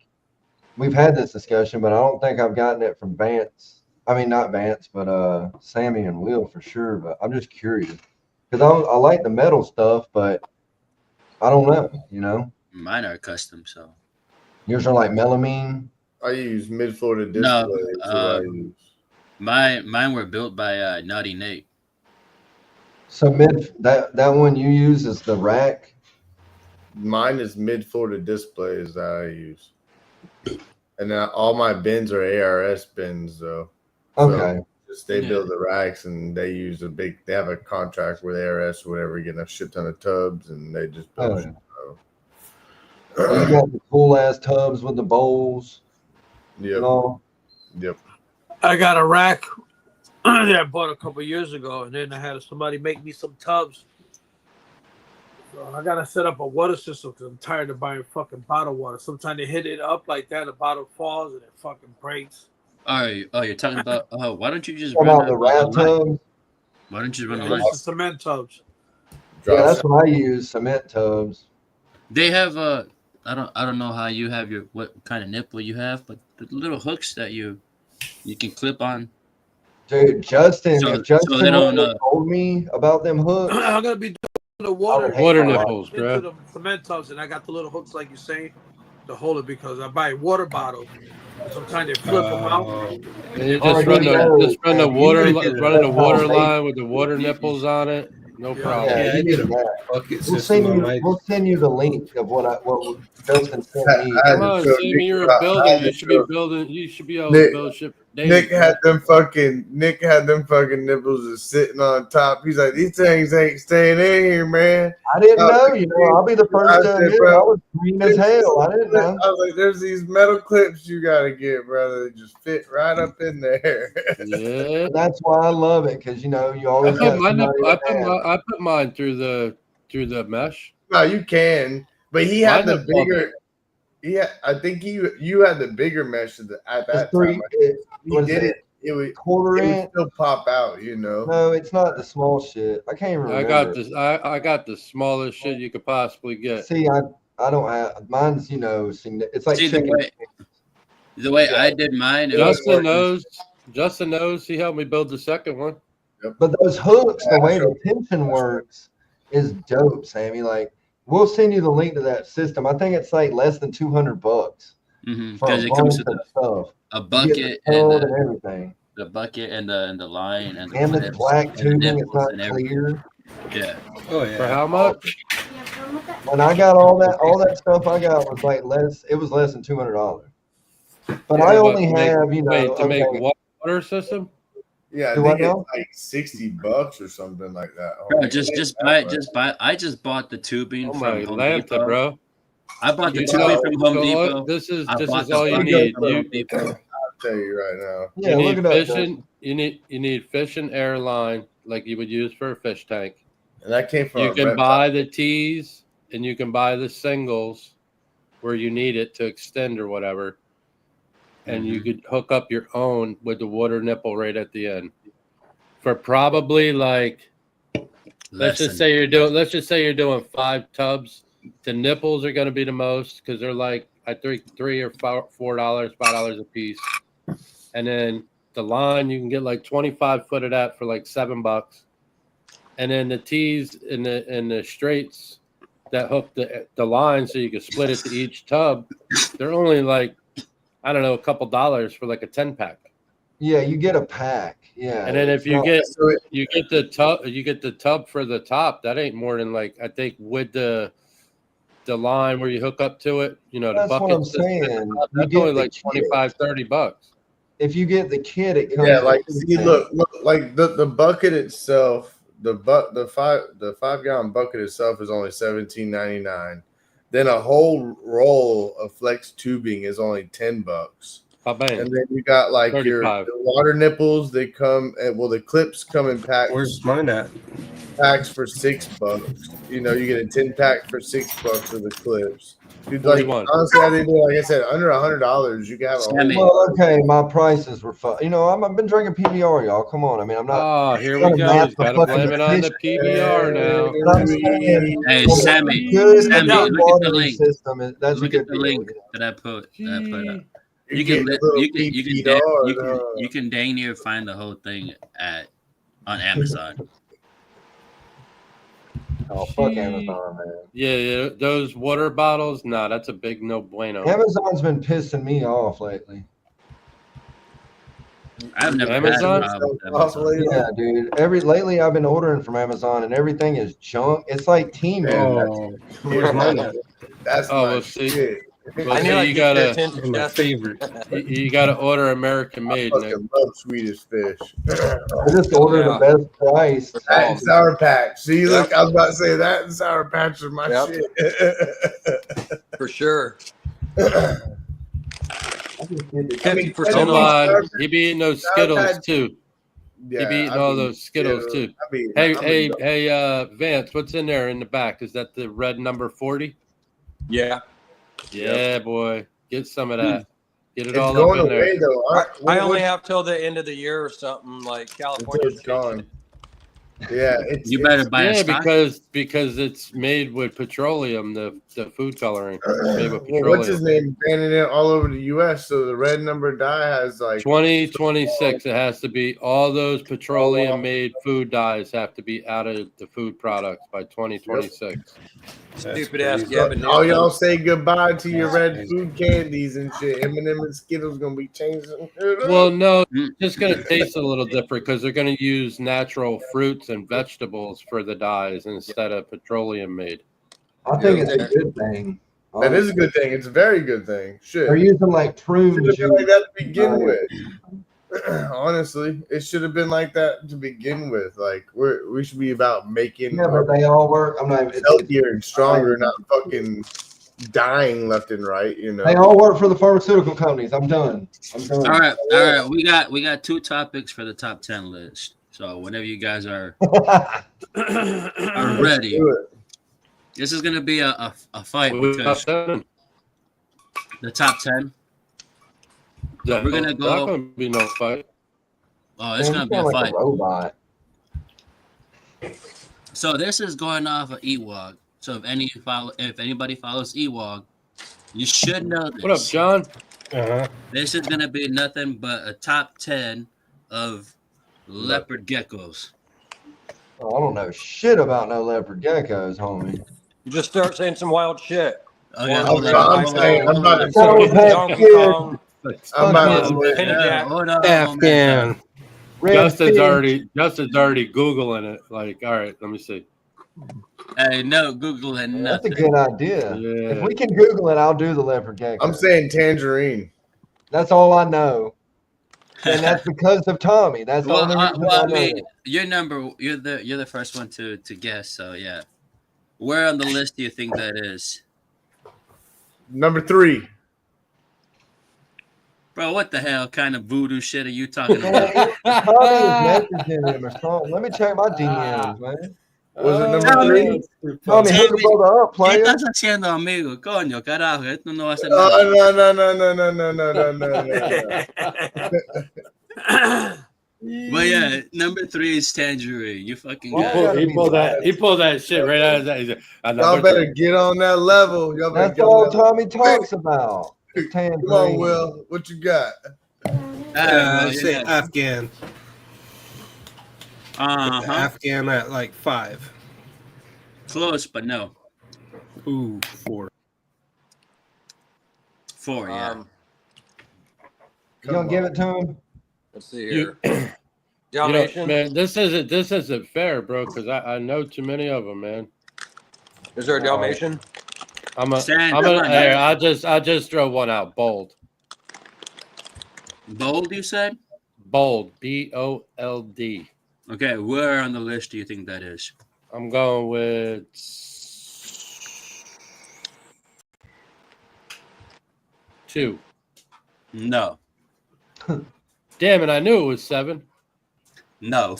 we've had this discussion, but I don't think I've gotten it from Vance. I mean, not Vance, but Sammy and Will for sure. But I'm just curious because I like the metal stuff, but I don't know. Mine are custom, so Yours are like melamine. I use mid-Florida displays. No, mine were built by Naughty Nate. So that one you use is the rack. Mine is mid-Florida displays that I use, and all my bins are ARS bins though. Okay. So they build the racks and they use they have a contract with ARS or whatever, getting a shit ton of tubs, and they just build it. So you got the cool ass tubs with the bowls. Yep. Yep. I got a rack that I bought a couple years ago, and then I had somebody make me some tubs So I gotta set up a water system because I'm tired of buying fucking bottled water. Sometimes they hit it up like that, the bottle falls and it fucking breaks. You're talking about. Oh, why don't you just What run about the rat tubs? Why don't you run Yeah, a I line? use the cement tubs. Yeah, that's what I use. Cement tubs. They have I don't know how you have what kind of nipple you have, but the little hooks that you can clip on. Dude, Justin, So if Justin they don't. would have told me about them hooks, I'm gonna be doing the I water would hate Water my life. nipples, into bro. the cement tubs, and I got the little hooks like you're saying to hold it because I buy water bottles. Sometimes they flip them out. And you Oh, just dude, run the no, just run the man, you water need to running the get water that line with the water nipples on it. No Yeah. problem. Yeah, Yeah, I you did need a that. bucket system on my. We'll send you the link of what Justin sent me. Come on, Sammy, you're a builder. You should be building. You should be able to build shit for days. Nick bro. had them fucking nipples just sitting on top. He's like, these things ain't staying in here, man. I didn't I know, was I'll be the first I to said, admit bro, I was green as hell. I didn't know. I was like, there's these metal clips you gotta get, brother. That just fit right up in there. Yeah. And that's why I love it, because you I always put got my somebody nipple, to ask. I put mine through the mesh. No, you can, but he My had the nipple- bigger. Yeah, I think you had the bigger mesh at It's that three, time. He what is did it? it. It would Quarter inch. still pop out, you know. No, it's not the small shit. I can't even I remember. got this. I got the smallest shit you could possibly get. See, I don't have mine's. It's like See chicken. the way I did mine. It was Justin knows. Justin knows. He helped me build the second one. But those hooks, the way the tension works, is dope, Sammy. Like, we'll send you the link to that system. I think it's like less than $200 for a because it comes bunch with of stuff. a You get bucket the and tub and everything. the bucket and the line and the And the clips black and the tubing, it's nipples not and everything. clear. Yeah. Oh For yeah. how much? When I got all that stuff I got was like it was less than $200. But I only have, Wait, to make okay, water system? Yeah, I Do think I it's know? like $60 or something like that. Bro, just buy. I just bought the tubing Oh from my Home Lanta, Depot. bro. I bought the You tubing know, from Home so Depot. This is I bought the all you bucket need. from Home Depot. I'll tell you right now. Yeah, You look need it up. fishing. You need fishing air line like you would use for a fish tank. And that came from You a can rep buy the tees and you can buy the singles where you need it to extend or whatever. And you could hook up your own with the water nipple right at the end. For probably like let's just say you're doing 5 tubs. The nipples are going to be the most because they're like I think $3 or $5 a piece. And then the line you can get like 25 foot of that for like $7. And then the tees and the straights that hook the line so you can split it to each tub, they're only like I don't know, a couple dollars for like a 10-pack. Yeah, you get a pack. Yeah. And then if it's you not- get the tub for the top, that ain't more than like I think with the line where you hook up to it, the That's what bucket I'm system, saying. You that's get only the like kit. $25-$30. If you get the kit, it comes. Yeah, like with see, everything. look, like the bucket itself, the 5-gallon bucket itself is only $17.99. Then a whole roll of flex tubing is only $10. And then you got like your 35. the water nipples. They come the clips come in Where's mine at? packs for $6. You get a 10-pack for $6 for the clips. Dude, like 41. honestly, I think like I said, under $100, you can have a Sammy. whole. Well, okay, my prices were fun. I've been drinking PBR, y'all. Come on. I mean, I'm not. Oh, here trying we to go. match He's the got to fucking blame it on the fish. PBR now. But I'm saying, Hey, for Sammy, a good Sammy, good look at the watering link. system, that's Look a at good the deal. link that I put up. You You can dang near find the whole thing on Amazon. Oh, fuck Amazon, man. Yeah, those water bottles. Nah, that's a big no bueno. Amazon's been pissing me off lately. I've never Amazon? had a problem with Amazon. Yeah, dude. Lately I've been ordering from Amazon and everything is junk. It's like Team. Oh, where's mine at? That's Oh, my well, see. shit. Well, I knew see, I'd you get your gotta attention, My Justin. favorite. you gotta order American I made. Nick. fucking love Swedish fish. I just ordered Yeah. the best price. That and Sour Patch. See, Yep. look, I was about to say that and Sour Patch are my Yep. shit. For sure. I just did the- 50% Don't off. lie, he be eating those Skittles too. He be eating all those Skittles too. Hey, Vance, what's in there in the back? Is that the red number 40? Yeah. Yeah, boy. Get some of that. Get it It's all going up in away there. though. I only have till the end of the year or something. Like California. It's gone. Yeah, You better buy a Yeah, stock. because it's made with petroleum, the food coloring. It's made with Well, what's his petroleum. name? Banning it all over the U.S. So the red number dye has like 2026, it has to be all those petroleum made food dyes have to be out of the food products by 2026 Stupid ass crazy. Gavin all y'all Newsom. say goodbye to your That's red crazy. food candies and shit. M&M and Skittles gonna be changing. Well, no, Mm. it's just going to taste a little different because they're going to use natural fruits and vegetables for the dyes instead of petroleum made. I think it's a good thing. That is a good thing. It's a very good thing. Shit. They're using like prune Should have juice. been like that to begin with. Honestly, it should have been like that to begin with. Like we should be about making Yeah, but they all work. I'm not. healthier and stronger, not fucking dying left and right. You know. They all work for the pharmaceutical companies. I'm done. All right. We got 2 topics for the top 10 list. So whenever you guys are ready, Do it. this is gonna be a fight We're because the top 10. We're gonna go. Not going to be no fight. Oh, it's gonna be a like fight. a robot. So this is going off of Ewok. So if anybody follows Ewok, you should know this. What up, John? This is gonna be nothing but a top 10 of leopard geckos. Oh, I don't know shit about no leopard geckos, homie. You just start saying some wild shit. Okay, Or hold like on, I'm hold saying, on, I'm about to hold That was on. that Donkey kid. Kong. I'm about to Yeah, say, Jack. hold on, Afghan. Red Justin's Pig. already Googling it. Like, all right, let me see. Hey, no, Google it. That's a Nothing. good idea. Yeah. If we can Google it, I'll do the leopard gecko. I'm saying tangerine. That's all I know, and that's because of Tommy. That's the Well, only reason I I know mean, it. you're the first one to guess. So yeah, where on the list do you think that is, Number 3. bro? What the hell kind of voodoo shit are you talking about? Tommy is messaging him or something. Let me check my DMs, man. Was it number Tommy. 3? Tommy, hook a brother up, ¿Qué player. estás haciendo, amigo? Coño, carajo, esto no va a ser Oh, nada. no. But yeah, number 3 is tangerine. You fucking Well, got it. He pulled that shit right out of that. He said, Y'all better get on that level. Y'all better That's get all on that Tommy talks about. level. Tangerine. Come on, Will. What you got? I'd say Yeah. Afghan. Uh-huh. Afghan at like 5. Close, but no. Ooh, 4. 4, yeah. You gonna give it to him? Let's see here. You know, Dalmatian. man, this isn't fair, bro. Because I know too many of them, man. Is there a Dalmatian? Hey, I just throw one out. Bold, Bold, you said? bold. BOLD. Okay, where on the list do you think that is? I'm going with 2. No. Damn it! I knew it was 7. No.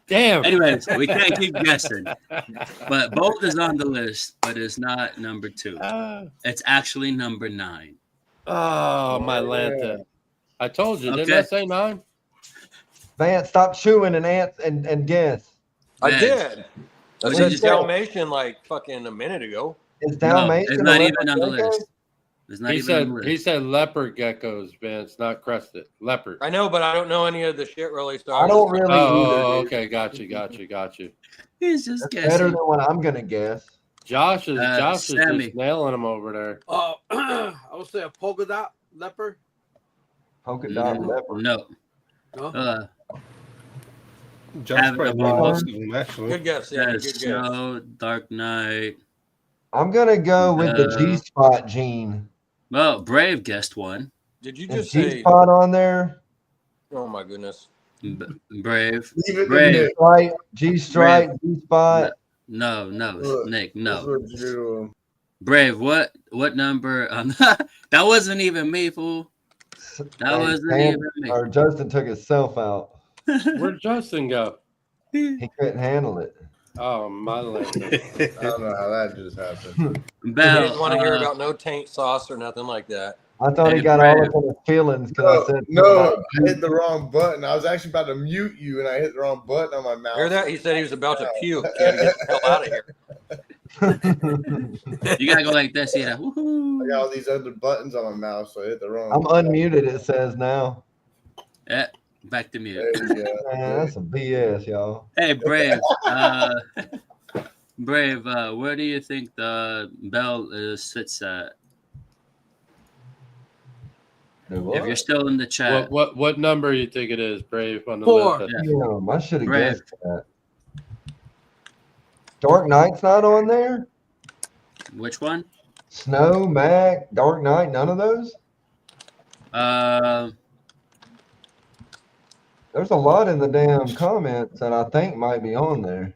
Damn. Anyways, we can't keep guessing. But Bold is on the list, but it's not number 2. It's actually number 9. Oh, my Lanta. I told you, didn't Okay. I say 9? Vance, stop chewing and guess. I Vance. did. I What said did you say? Dalmatian like fucking a minute ago. Is No, Dalmatian it's a not leopard even on the gecko? list. It's not He even on the said list. he said leopard geckos, Vince, not crested. Leopard. I know, but I don't know any of the shit really. So I don't really either. Oh, dude. okay, got you. He's just That's better guessing. than what I'm gonna guess. Josh is Sammy. just nailing him over there. I would say a polka dot leopard. Polka dot leopard. No. No? Josh Have it probably up knew on- most of them, actually. good guess. Yeah, Yes, good guess. so Dark Knight. I'm gonna go with the G-spot gene. Well, Brave guessed one. Did you Is just say? G-spot on there? Oh my goodness. Brave. Leave it Brave. to me. G-stripe, G-stripe, G-spot. No, Look, Nick, That's no. what you do. Brave, what number? That wasn't even me, fool. That Hey, wasn't Sam- even me. Or Justin took himself out. Where'd Justin go? He couldn't handle it. Oh, my leg. I don't know how that just happened. He Bell, didn't want to hear about no taint sauce or nothing like that. I thought he Hey, got Brad. all up in his feelings because I said No, I hit the wrong button. I was actually about to mute you, and I hit the wrong button on my mouse. Hear that? He said he was about to puke. He had to get the hell out of here. You gotta go like this. Yeah. I got all these other buttons on my mouse, so I hit the wrong. I'm unmuted. It says now. Yeah. Back to mute. There you go. Man, that's some BS, y'all. Hey, Brave. Brave. Where do you think the bell sits at? If you're still in the chat, What number you think it is, Brave, on the 4. list? Yeah. Damn, I should have Brave. guessed that. Dark Knight's not on there? which one? Snow, Mac, Dark Knight, none of those? There's a lot in the damn comments that I think might be on there.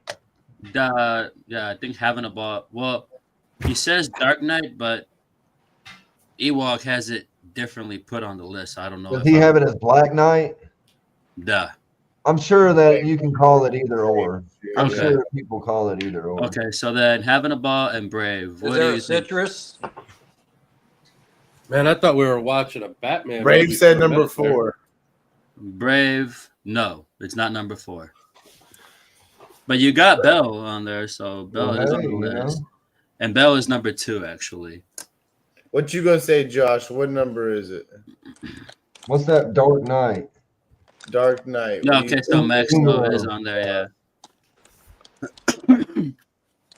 Yeah, I think having a ball. Well, he says Dark Knight, but Ewok has it differently put on the list. I don't know. Does if he I'm- have it as Black Knight? Duh. I'm sure that you can call it either or. I'm Okay. sure people call it either or. Okay, so then having a ball and Brave. Is What there do a you think? citrus? Man, I thought we were watching a Batman. Brave movie said for a number minute there. 4. Brave. No, it's not number 4. But you got Bell on there, so Bell Well, is hey, on the you know. list. And Bell is number 2, actually. What you gonna say, Josh? What number is it? What's that Dark Knight? Dark Knight. No, What do okay, you so think? Max Snow is on there, yeah.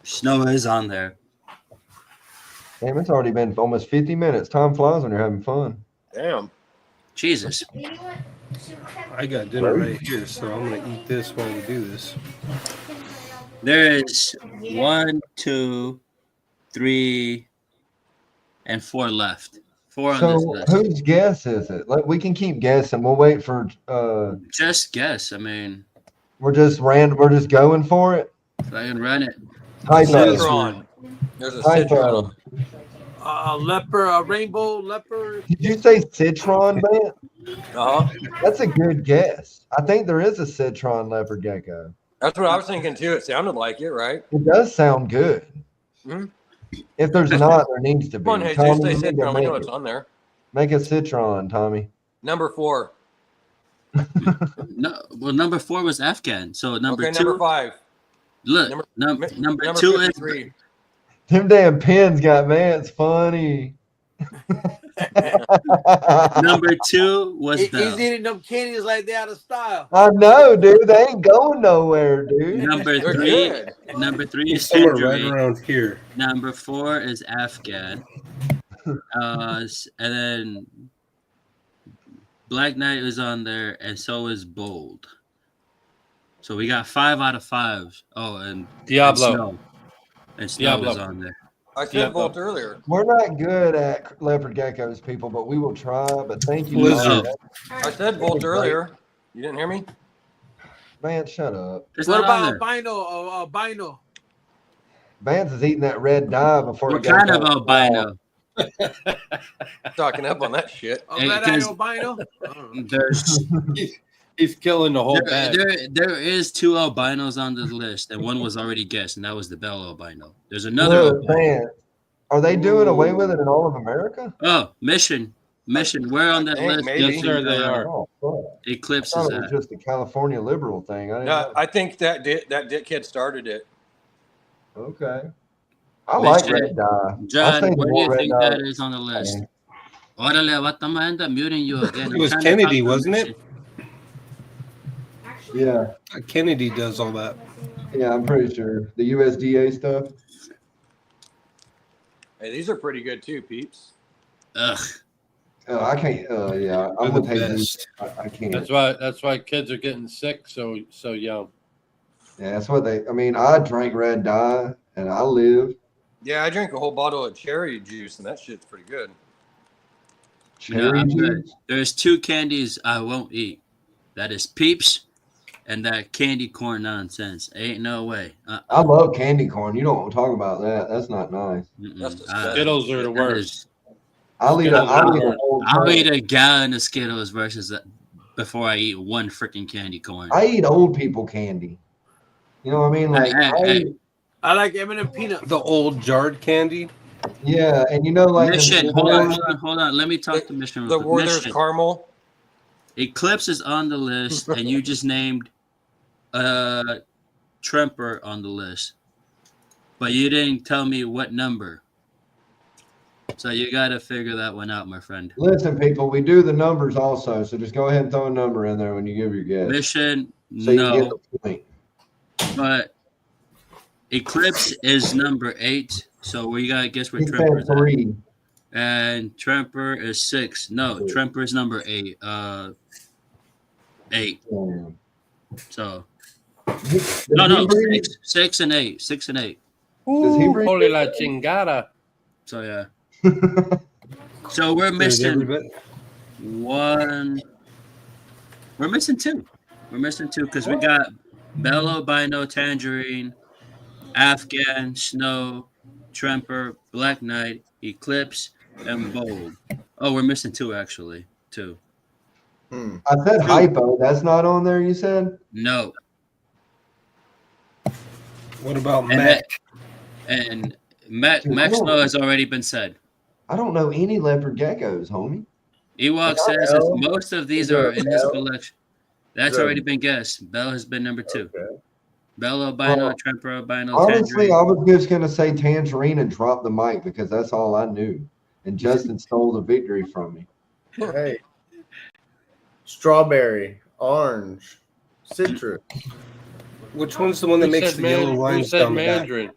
Snow is on there. Damn, it's already been almost 50 minutes. Time flies when you're having fun. Damn. Jesus. I got dinner right here, so I'm gonna eat this while we do this. There is 1, 2, 3, and 4 left. 4 on this So list. whose guess is it? Like, we can keep guessing. We'll wait for Just guess. I mean, we're just going for it. if I can run it. Hypo. Citron. There's a Hypo. citron. Leopard, a rainbow leopard. Did you say citron, man? Uh-huh. That's a good guess. I think there is a citron leopard gecko. That's what I was thinking too. It sounded like it, right? It does sound good. Mhm. If there's not, there needs to be. Come on, Jesus, Tommy, say you need to citron. We know make it's it. on there. Make a citron, Tommy. Number 4. No, well, number 4 was Afghan. So number Okay, 2. number 5. Look, Number- number Number 2 is 53. Them damn pins got Vance funny. number 2 was He's Bell. eating them candies like they out of style. I know, dude. They ain't going nowhere, dude. Number They're 3. good. Number 3 is Somewhere right Surgery. around here. Number 4 is Afghan. And then Black Knight is on there, and so is Bold. So we got 5 out of 5. Oh, and Diablo. And Snow, and Snow Diablo. is on there. I said Yeah, Bolt earlier. We're not good at leopard geckos, people, but we will try. But thank you, Lizard. Tommy. I said Bolt earlier. You didn't hear me? Vance, shut up. It's What not on about there. albino? Albino. Vance is eating that red dye before What it goes kind of out. albino? Talking up on that shit. Oh, Hey, red because- albino. There's He's killing the whole there, bag. there is 2 albinos on the list, and one was already guessed, and that was the Bell albino. There's another. Look, Vance, are they doing away with it in all of America? Oh, Mission. Where on that think list? maybe. does, Sure they are. Oh, fuck. I Eclipse thought is it was at? just a California liberal thing. I didn't No, know. I think that dickhead started it. Okay. I like Mission. red dye. I John, say where do more you red think dye. that is on the list? Okay. Orale, what am I end up muting you again? It was I'm trying to Kennedy, talk to wasn't it? Mission. Yeah, Kennedy does all that. yeah, I'm pretty sure the USDA stuff. Hey, these are pretty good too, peeps. Ugh. I can't. Yeah, They're I'm the with Jesus. best. I can't. That's why kids are getting sick so young. Yeah, that's what they. I mean, I drank red dye and I live Yeah, I drank a whole bottle of cherry juice, and that shit's pretty good. cherry I'm good. juice. There's 2 candies I won't eat. That is Peeps and that candy corn nonsense. Ain't no way. I love candy corn. You don't talk about that. That's not nice. That's disgusting. Skittles are the That worst. is- I'll eat a Skittles are whole I'll can. eat a gallon of Skittles versus before I eat one freaking candy corn. I eat old people candy. You know what I mean? Like, I like M&M peanuts. The old jarred candy. yeah, and you know, like Mission, hold on. Let me talk to Mission. The where there's Mission. caramel. Eclipse is on the list, and you just named Tremper on the list, but you didn't tell me what number. So you got to figure that one out, my friend. Listen, people, we do the numbers also, so just go ahead and throw a number in there when you give your guess. Mission, So you get no, the point. but Eclipse is number 8. So we got to guess where He Tremper said is. 3. And Tremper is 6. No, Tremper is number 8. 8. Yeah. So Does no, he breed- 6 and 8. 6 and 8. Does he breed- Holy la chingada. So yeah. So we're missing one. We're missing 2. We're missing 2 because we got Bell Albino, Tangerine, Afghan, Snow, Tremper, Black Knight, Eclipse, and Bold. Oh, we're missing 2 actually. 2. I said hypo. That's not on there, you said? No. What about And Mac? And Max Dude, I don't- Snow has already been said. I don't know any leopard geckos, homie. Ewok says L? most of these Is there are in his L? collection. That's Is there- already been guessed. Bell has been number 2. Okay. Bell Albino, Oh. Tremper Albino, Honestly, Tangerine. I was just going to say Tangerine and drop the mic because that's all I knew. And Justin stole the victory from me. Hey. Strawberry, orange, citrus, Which one's the one that Who makes said the man- yellow who lines said down the back? Mandarin?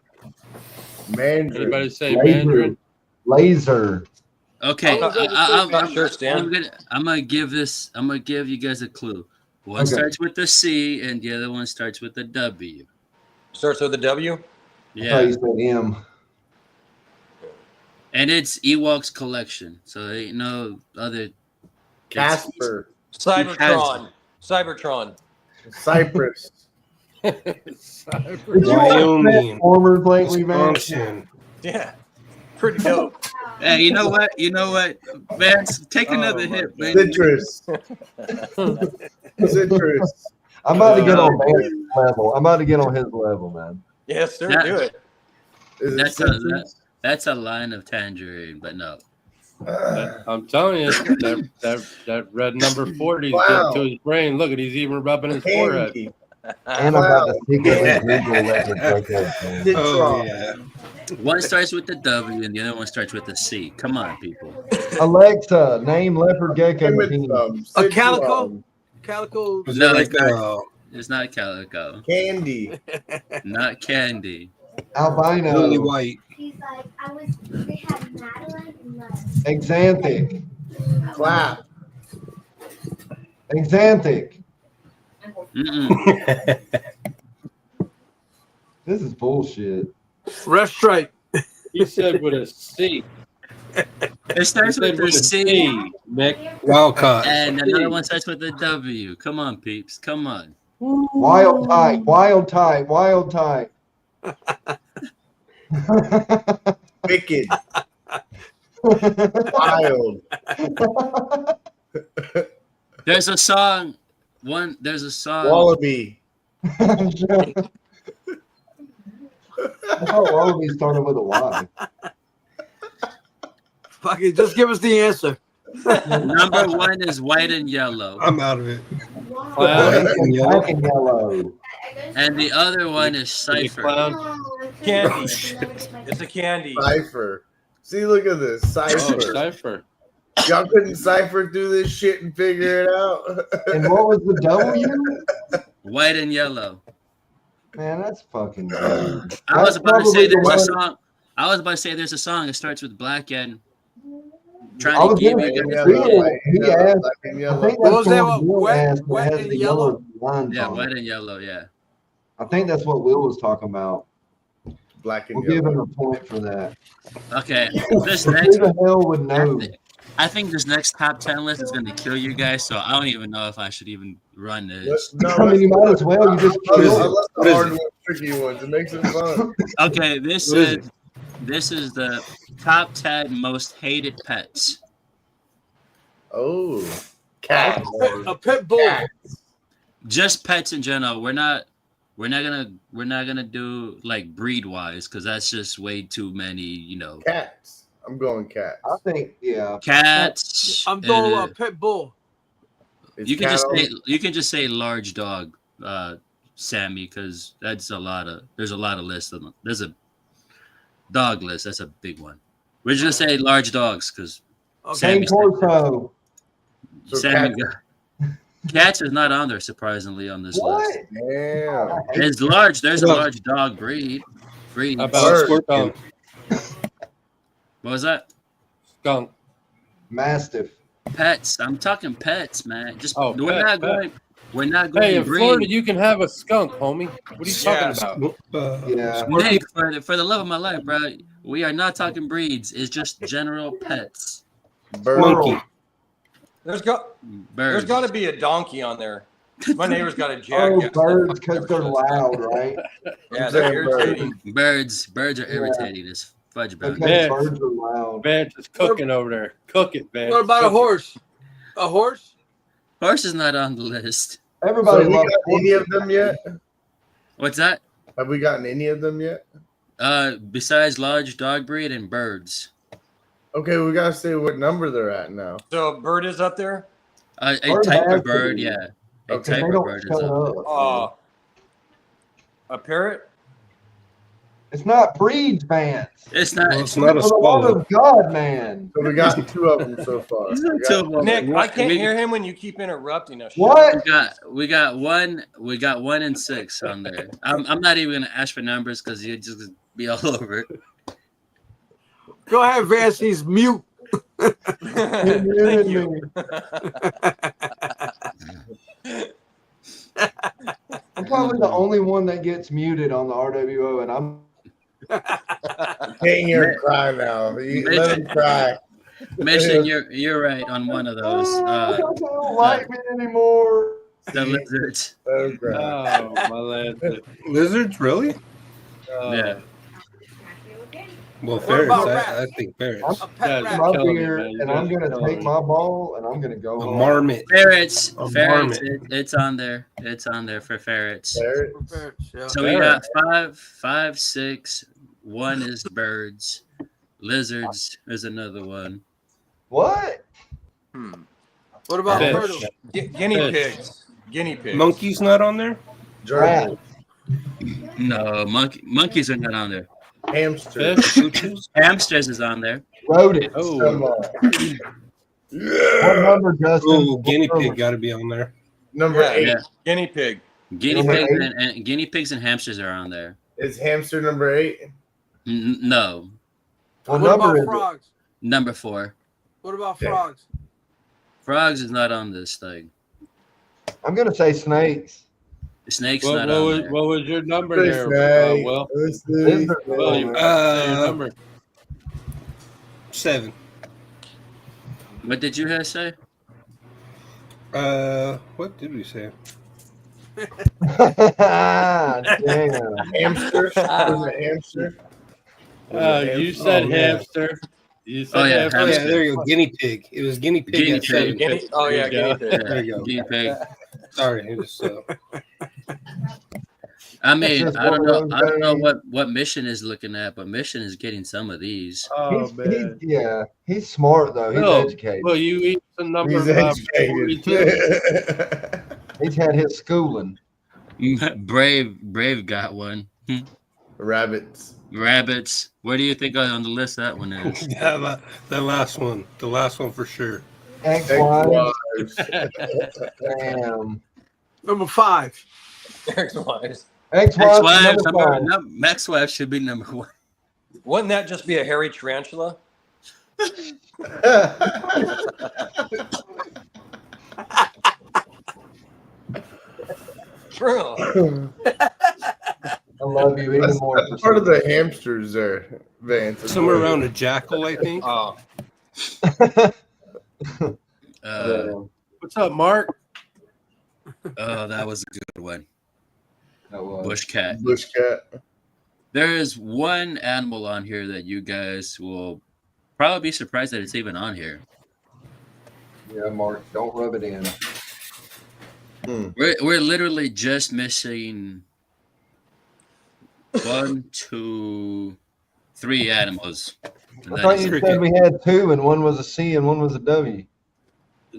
mandarin. Anybody say Laser. Mandarin? Laser. Okay, Not sure, Stan. I'm gonna give you guys a clue. One Okay. starts with the C and the other one starts with the W. Starts with a W. I thought Yeah, you said M. and it's Ewok's collection, so there ain't no other. Casper, Cybertron. Cybertron. Cypress. Did you watch Wyoming. Transformers lately, man? Wisconsin. Yeah. Pretty dope. Hey, you know what? Man, take another Oh, my hit, man. Citrus. Citrus. I'm about to get on Man's level. I'm about to get on his level, man. Yes, sir. Yeah. Do it. Is it That's citrus? That's a line of Tangerine, but no. I'm telling you, that red number 40 is Wow. getting to his brain. Look at, he's even rubbing his forehead. Candy. And I'm about to secretly Google leopard geckos, man. Citron. Oh, yeah. One starts with the W and the other one starts with the C. Come on, people. Alexa, name leopard gecko. Give it team. some. A Citron. calico? Calico. Was No, it it's like not. It's not calico, Candy. not candy. lily Albino. white? He's like, they had Madeline and Love. Exanthic. Clap. Exanthic. Mm-mm. This is bullshit. Red stripe. He said with a C. It starts He with said the with a C, C, Nick. Wildcat. and another one starts with the W. Come on, peeps. Come on. Wild type. Wild type. Wild type. Wicked. Wild. There's a song. There's a song. Wallaby. I thought Wallaby started with a Y. Fuck it, just give us the answer. Number 1 is white and yellow, I'm out of it. Clown. Black and yellow. and the other one is You cipher. clown. Candy. It's a candy. Cipher. See, look at this. Oh, Cipher. cipher. Y'all couldn't cipher through this shit and figure it out. And what was the W? White and yellow. Man, that's fucking good. I was That's about to say probably the there's a one- song. I was about to say there's a song that starts with black and I trying to was give gonna you say, guys. he asked, black and I yellow. think What that's was the that one one? Will Wet- asked that wet has and the yellow? yellow lines Yeah, on white it. and yellow. Yeah. I think that's what Will was talking about. Black and We'll give yellow. him a point for that. Okay. This Who next, the hell would know? I think this next top 10 list is gonna kill you guys. So I don't even know if I should even run this. I mean, you might as well. You just I killed it. love the hard ones, tricky ones. It makes it fun. Okay, this is the top 10 most hated pets. Oh, Cat. A pit bull. Just pets in general. We're not gonna do like breed wise because that's just way too many. Cats. I'm going cats. I think, yeah. Cats. I'm going and, with a pit bull. Is you can cat just on- say large dog, Sammy, because there's a lot of lists of them. There's a dog list. That's a big one. We're just gonna say large dogs because Cane Corso. So Sammy cats- cats is not on there surprisingly on this What? list. Damn. There's a large dog breed. How about Bird. skunk? What was that? Skunk. Mastiff. Pets. I'm talking pets, man. Just Oh, we're pet, not pet. going. We're not going. Hey, in breed. Florida, you can have a skunk, homie. What are you Yeah. talking about? Yeah. Nick, for the love of my life, bro, we are not talking breeds. It's just general pets. Bird. Monkey. There's got Birds. to be a donkey on there. My neighbor's got a Oh, jack. birds because they're loud, right? Yeah, they're irritating. Birds are irritating as fudge Because about. Yeah. birds are loud. Vance is cooking over there. Cook it, Vance. What about a Cook it. horse? A horse? Horse is not on the list. So Everybody have we loves got any horses. of them yet? What's that? Have we gotten any of them yet? Besides large dog breed and birds. Okay, we gotta say what number they're at now. So bird is up there. A Bird type has of to bird, be. yeah. A Okay, They type of don't bird is shut up. up. A parrot. It's not breeds, man. It's not. Well, it's not a For the love swallow. of God, man. So we got 2 of them so far. It's not We got- too long. Nick, I can't we, hear him when you keep interrupting us. What? We got 1 and 6 on there. I'm not even gonna ask for numbers because you just be all over it. Go ahead, Vance. He's mute. Thank you. I'm probably the only one that gets muted on the RWO, and I'm Can't hear him cry now. Let him cry. Mission, you're right on one of those. they don't like me anymore. The lizards. Let him cry. Oh, my lad. Lizards, really? Yeah. Well, What ferrets. about I rats? think ferrets. A pet Yeah, rat. I'm up killing me, here, man. and I'm gonna Killing take me. my ball, and I'm gonna go A home. marmot. Ferrets. A Ferrets. marmot. It's on there. It's on there for ferrets. Ferret. Yeah. So we got 5, 6. 1 is birds. Lizards is another one. What? What about Fish. turtles? Guinea pigs. Guinea pigs. Monkey's not on there? Rat. Gerbil. No, monkeys are not on there. Hamster. Fish. Hamsters is on there. Rodent. Oh, Come on. What Yeah. number, Justin? Oh, guinea pig got to be on there. Number Yeah. 8. Yeah. Guinea pig. Guinea Number pigs 8? and guinea pigs and hamsters are on there. Is hamster number 8? No, What What number about is it? frogs? number 4. What about Yeah. frogs? Frogs is not on this thing. I'm gonna say snakes. Snake's what, not what on was, there. what was your number Say there? snake. Will? Let's see. Lizard. Will, you Uh, say your number. 7. What did you guys say? What did we say? Damn. Hamster. Was it hamster? You said Oh, yeah. hamster. You said Oh, yeah, hamster. Oh, yeah, Hamster. there you go. Guinea pig. It was guinea pig. Guinea at 7. pig. Guinea, oh yeah, There you guinea pig. There you go. Guinea pig. Sorry, it was I mean, Just I don't one know. of those I don't know days. what Mission is looking at, but Mission is getting some of these. Oh, He's, man. yeah, he's smart though. He's No. educated. Well, you eat some number He's about educated. 42. He's had his schooling. Brave got one. Rabbits. Rabbits. Where do you think on the list that one is? yeah, the last one. The last one for sure. Ex-wives. Ex-wives. Damn. Number 5. Ex-wives. Ex-wives. Ex-wives. number 5. Ex-wives should be number 1. Wouldn't that just be a hairy tarantula? True. I love you even more. That's part of the hamsters there, Vance. Somewhere around a jackal, I think. Oh, What's up, Mark? Oh, that was a good one. That was. Bush cat. Bush cat. There is one animal on here that you guys will probably be surprised that it's even on here. Yeah, Mark, don't rub it in. We're literally just missing 1, 2, 3 animals. And I that thought is you it. said we had 2 and one was a C and one was a W.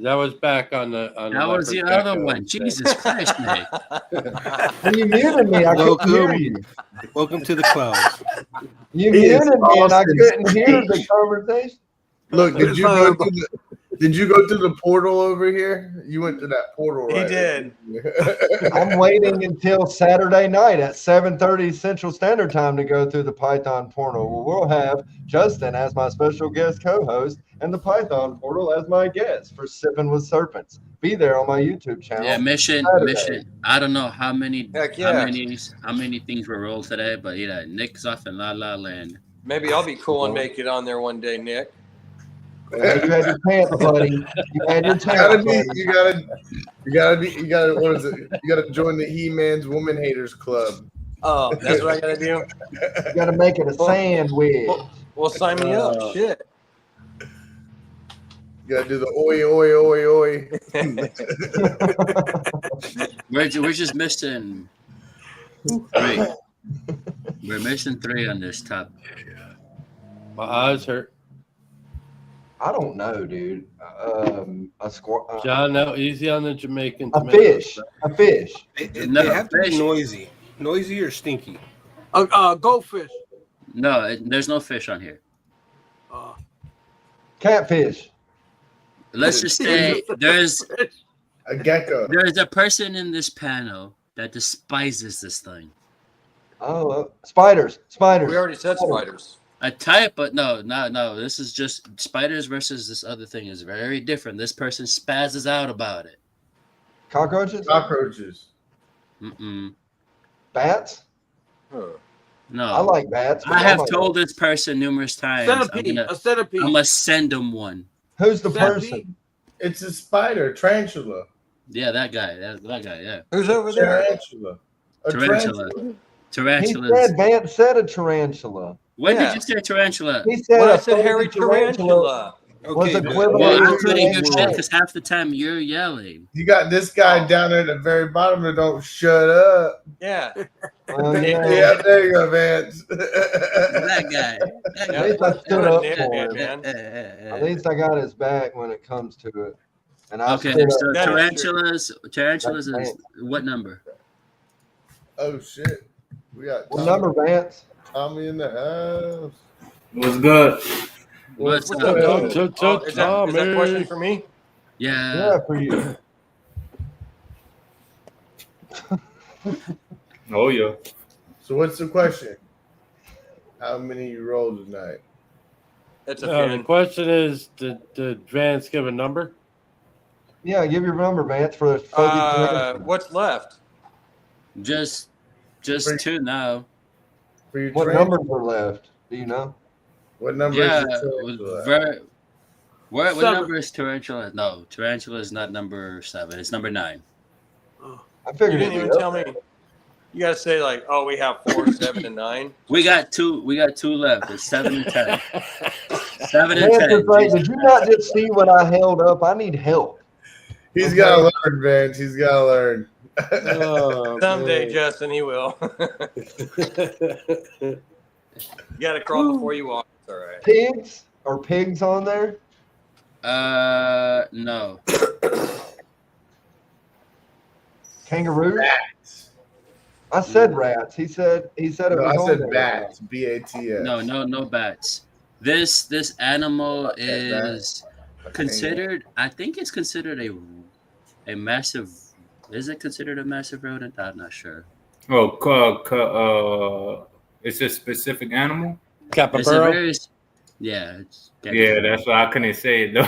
That was back on the That was the leopard other gecko one. thing. Jesus Christ, Nick. When you muted me, I couldn't hear you. Welcome to the clouds. You He is muted me and I Austin couldn't hear the State. conversation. Look, did you go to the portal over here? You went to that portal, He right? did. I'm waiting until Saturday night at 7:30 Central Standard Time to go through the Python portal. Well, we'll have Justin as my special guest co-host and the Python portal as my guest for Sipping with Serpents. Be there on my YouTube channel. Yeah, mission. I don't know how many Heck yeah. how many things were rolled today, but yeah, Nick's off in La La Land. Maybe I'll be cool and make it on there one day, Nick. Yeah, you had your pants, buddy. You had your pants, buddy. You gotta what is it? You gotta join the He-Man's Woman Haters Club. Oh, that's what I gotta do. You got to make it a sandwich. Well, sign me up. Shit. You gotta do the oi oi oi oi. We're just missing 3. We're missing 3 on this top. My eyes hurt. I don't know, dude. John, now easy on the Jamaican A tomato. fish. A fish. No, They have to fish. be noisy. Noisy or stinky? Goldfish. No, there's no fish on here. Catfish. Let's just say there's A gecko. a person in this panel that despises this thing. Oh, spiders. Spiders. We already said spiders. A type, but no. This is just spiders versus this other thing is very different. This person spazzes out about it. Cockroaches. Cockroaches. Mm-mm. Bats. No. I like bats. but I have like told this person numerous times. Centipede. A centipede. I'm gonna send him one. Who's the Centipede. person? It's a spider, tarantula. Yeah, that guy. That guy. Yeah. Who's over there? Tarantula. A Tarantula. He Tarantulas. said Vance said a tarantula. When Yeah. did you say tarantula? He said Well, I a said hairy folded tarantula. was Okay, but- equivalent Well, I to couldn't hear tarantula. shit because half the time you're yelling. You got this guy down there at the very bottom that don't shut up. Yeah. Well, you know, Yeah, there you go, Vance. That guy. At least I stood up Nick, for him. man. At least I got his back when it comes to it. And I Okay, stood so up. That is tarantulas is what number? Oh shit. We got What number, Vance? Tommy in the house. What's good? What's What's up? up, Tom? Tom? Oh, is that a question for me? Yeah. Yeah, for you. Oh yeah. So what's the question? How many you rolled tonight? It's a The fan. question is, did Vance give a number? Yeah, give your number, Vance, for the fuzzy What's left? Just 2 now. For your What tarantula? numbers are left? Do you know? What number Yeah. is your tarantula? What 7. number is tarantula? No, tarantula is not number 7. It's number 9. I You figured didn't it'd even be tell me. You gotta say like, oh, we have 4, 7, and 9. We got 2 left. It's 7 and 10. 7 and Vance 10. is like, did you not just see what I held up? I need help. He's got to learn, Vance. He's got to learn. Oh, Someday, man. Justin, he will. You gotta crawl before you walk. It's all right. Pigs? Are pigs on there? No. Kangaroos? Bats. I said rats. He said it No, was I on said there. bats. B-A-T-S. No bats. This animal is considered. I think it's considered a massive. Is it considered a massive rodent? I'm not sure. Oh, it's a specific animal. It's a Capybara. very. Yeah. Yeah, that's why I couldn't say it though.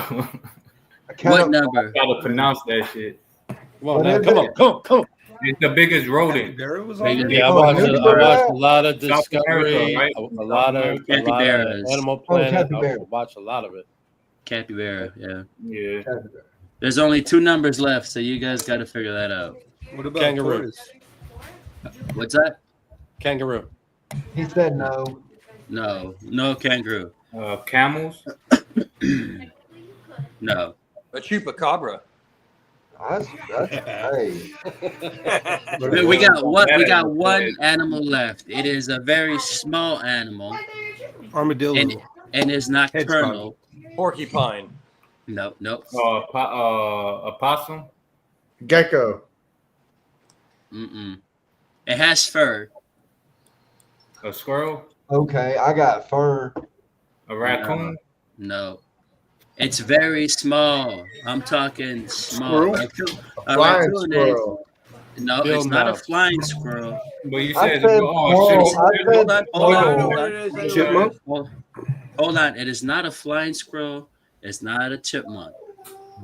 What number? Gotta pronounce that shit. Come on, What now, is come it? on. It's the biggest rodent. Capybara was on Biggest- there? Yeah, I Oh, watched maybe a they're lot of South Discovery, America, right? a lot of Capybaras. Animal Planet. capybara. I watched a lot of it. Capybara. Yeah. Yeah. There's only 2 numbers left, so you guys got to figure that out. What about Kangaroo. tortoise? What's that? Kangaroo. He said no. No kangaroo. Camels. No. A chupacabra. That's hey. We got one animal left. It is a very small animal, Armadillo. and is nocturnal. Porcupine. No. A possum. Gecko. Mm-mm. It has fur. A squirrel. Okay, I got fur. A raccoon. No. It's very small. I'm talking small. Squirrel? A Flying raccoon squirrel. no, Field it's not a mouse. flying squirrel. But you I said said small. shit. I said Hold I know on. what it is. I know Chipmunk? Hold on. It is not a flying squirrel. It's not a chipmunk.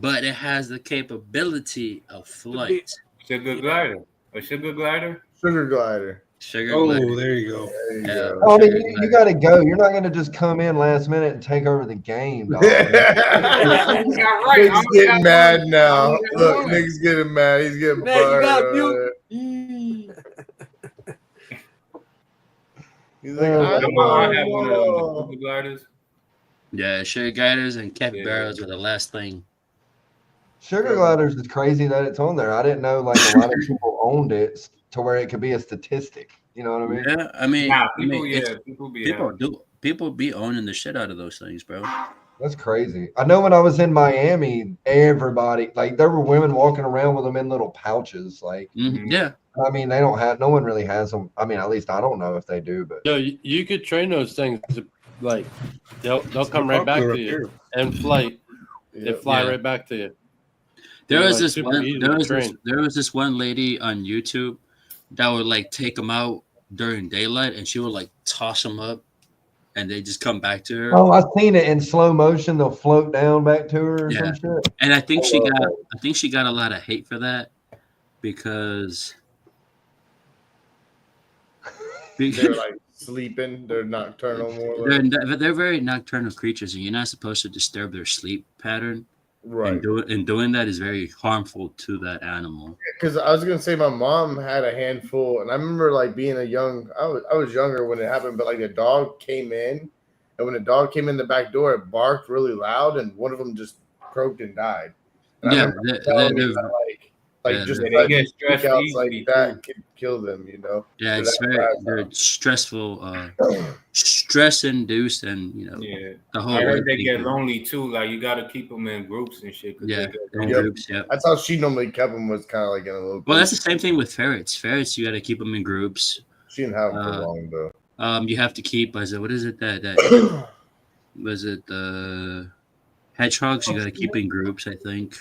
But it has the capability of flight. Sugar glider. A sugar glider. Sugar glider. Sugar Oh, glider. there you go. There you Yeah. go. I mean, Sugar you glider. got to go. You're not going to just come in last minute and take over the game, dog. Nick's getting mad now. Look, Nick's getting mad. He's getting Man, you got burned. He's like, Yeah. I have one of those sugar gliders. Yeah, sugar gliders and capybaras are the last thing. Sugar gliders is crazy that it's on there. I didn't know like a lot of people owned it to where it could be a statistic. You know what I mean? Yeah, I mean, Nah, it's- people. people be owning the shit out of those things, bro. That's crazy. I know when I was in Miami, everybody like there were women walking around with them in little pouches. Like, Yeah, I mean, they don't have. No one really has them. I mean, at least I don't know if they do. But Yo, you could train those things. Like they'll come right back to you and flight. They fly Yeah. right back to you. there They're, was like, this super one. easy There to was this, train. there was this one lady on YouTube that would like take them out during daylight, and she would like toss them up, and they just come back to her. oh, I've seen it in slow motion. They'll float down back to her or Yeah. some shit. And I think she love got that. I think she got a lot of hate for that because they're like sleeping. They're nocturnal more. they're very nocturnal creatures, and you're not supposed to disturb their sleep pattern. Right. And doing that is very harmful to that animal. Because I was gonna say my mom had a handful, and I remember like being I was younger when it happened, but like a dog came in, and when the dog came in the back door, it barked really loud, and one of them just croaked and died. And I Yeah, remember they're- telling me they're- that, yeah, just they sudden get stressed freakouts like easily, that too. could kill them, you know. Yeah, So it's that's very what I thought. stressful, stress induced, and Yeah. the whole. I heard way they get people- lonely too. Like you got to keep them in groups and shit. 'Cause Yeah, they get in lonely. Yep. groups. Yeah. That's how she normally kept them, was kind of like in a little. Well, that's the same thing with ferrets. Ferrets, you got to keep them in groups. She didn't have them for long though. You have to keep. What is it that was it the hedgehogs? You got to keep in groups. I think.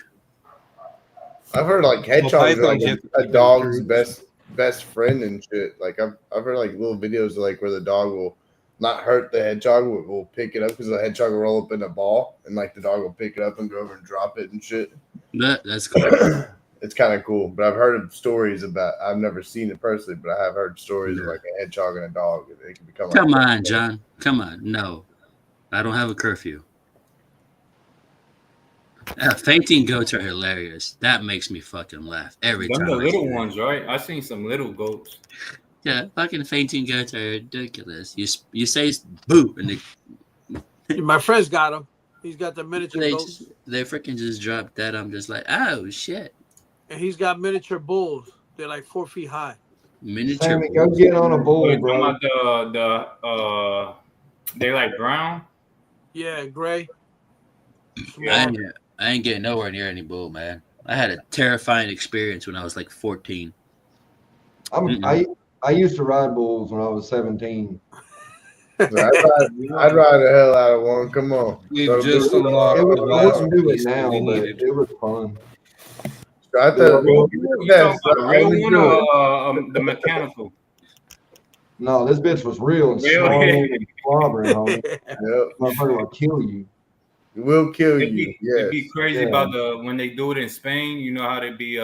I've heard like hedgehogs are pythons, like you have to a keep in dog's groups. best friend and shit. Like I've heard like little videos like where the dog will not hurt the hedgehog, will pick it up because the hedgehog will roll up in a ball, and like the dog will pick it up and go over and drop it and shit. That's cool. It's kind of cool, but I've heard of stories about. I've never seen it personally, but I have heard stories of like a hedgehog and a dog. They can become. Come like, on, John. Come on. No, I don't have a curfew. Fainting goats are hilarious. That makes me fucking laugh every Them time. the I little see that. ones, right? I seen some little goats. Yeah, fucking fainting goats are ridiculous. You say boo, and My friend's got him. He's got the miniature goats, they freaking just drop dead. I'm just like, oh shit, and he's got miniature bulls. They're like 4 feet high. miniature. Sammy, go get on a Oh, bull, you bro. talking about they like brown? Yeah, gray. I ain't getting nowhere near any bull, man. I had a terrifying experience when I was like 14. I used to ride bulls when I was 17. I'd ride the hell out of one. Come on. We Go to just Blue- unlocked I the wouldn't last do it piece that now, we but needed. it was fun. I thought You yes, talking about I real would one do it. or the mechanical? No, this bitch was real and Real? snarling and slobbering, homie. Yep. Motherfucker will kill you. It will kill It'd you. be, Yes. it'd be crazy Yeah. about when they do it in Spain. You know how they be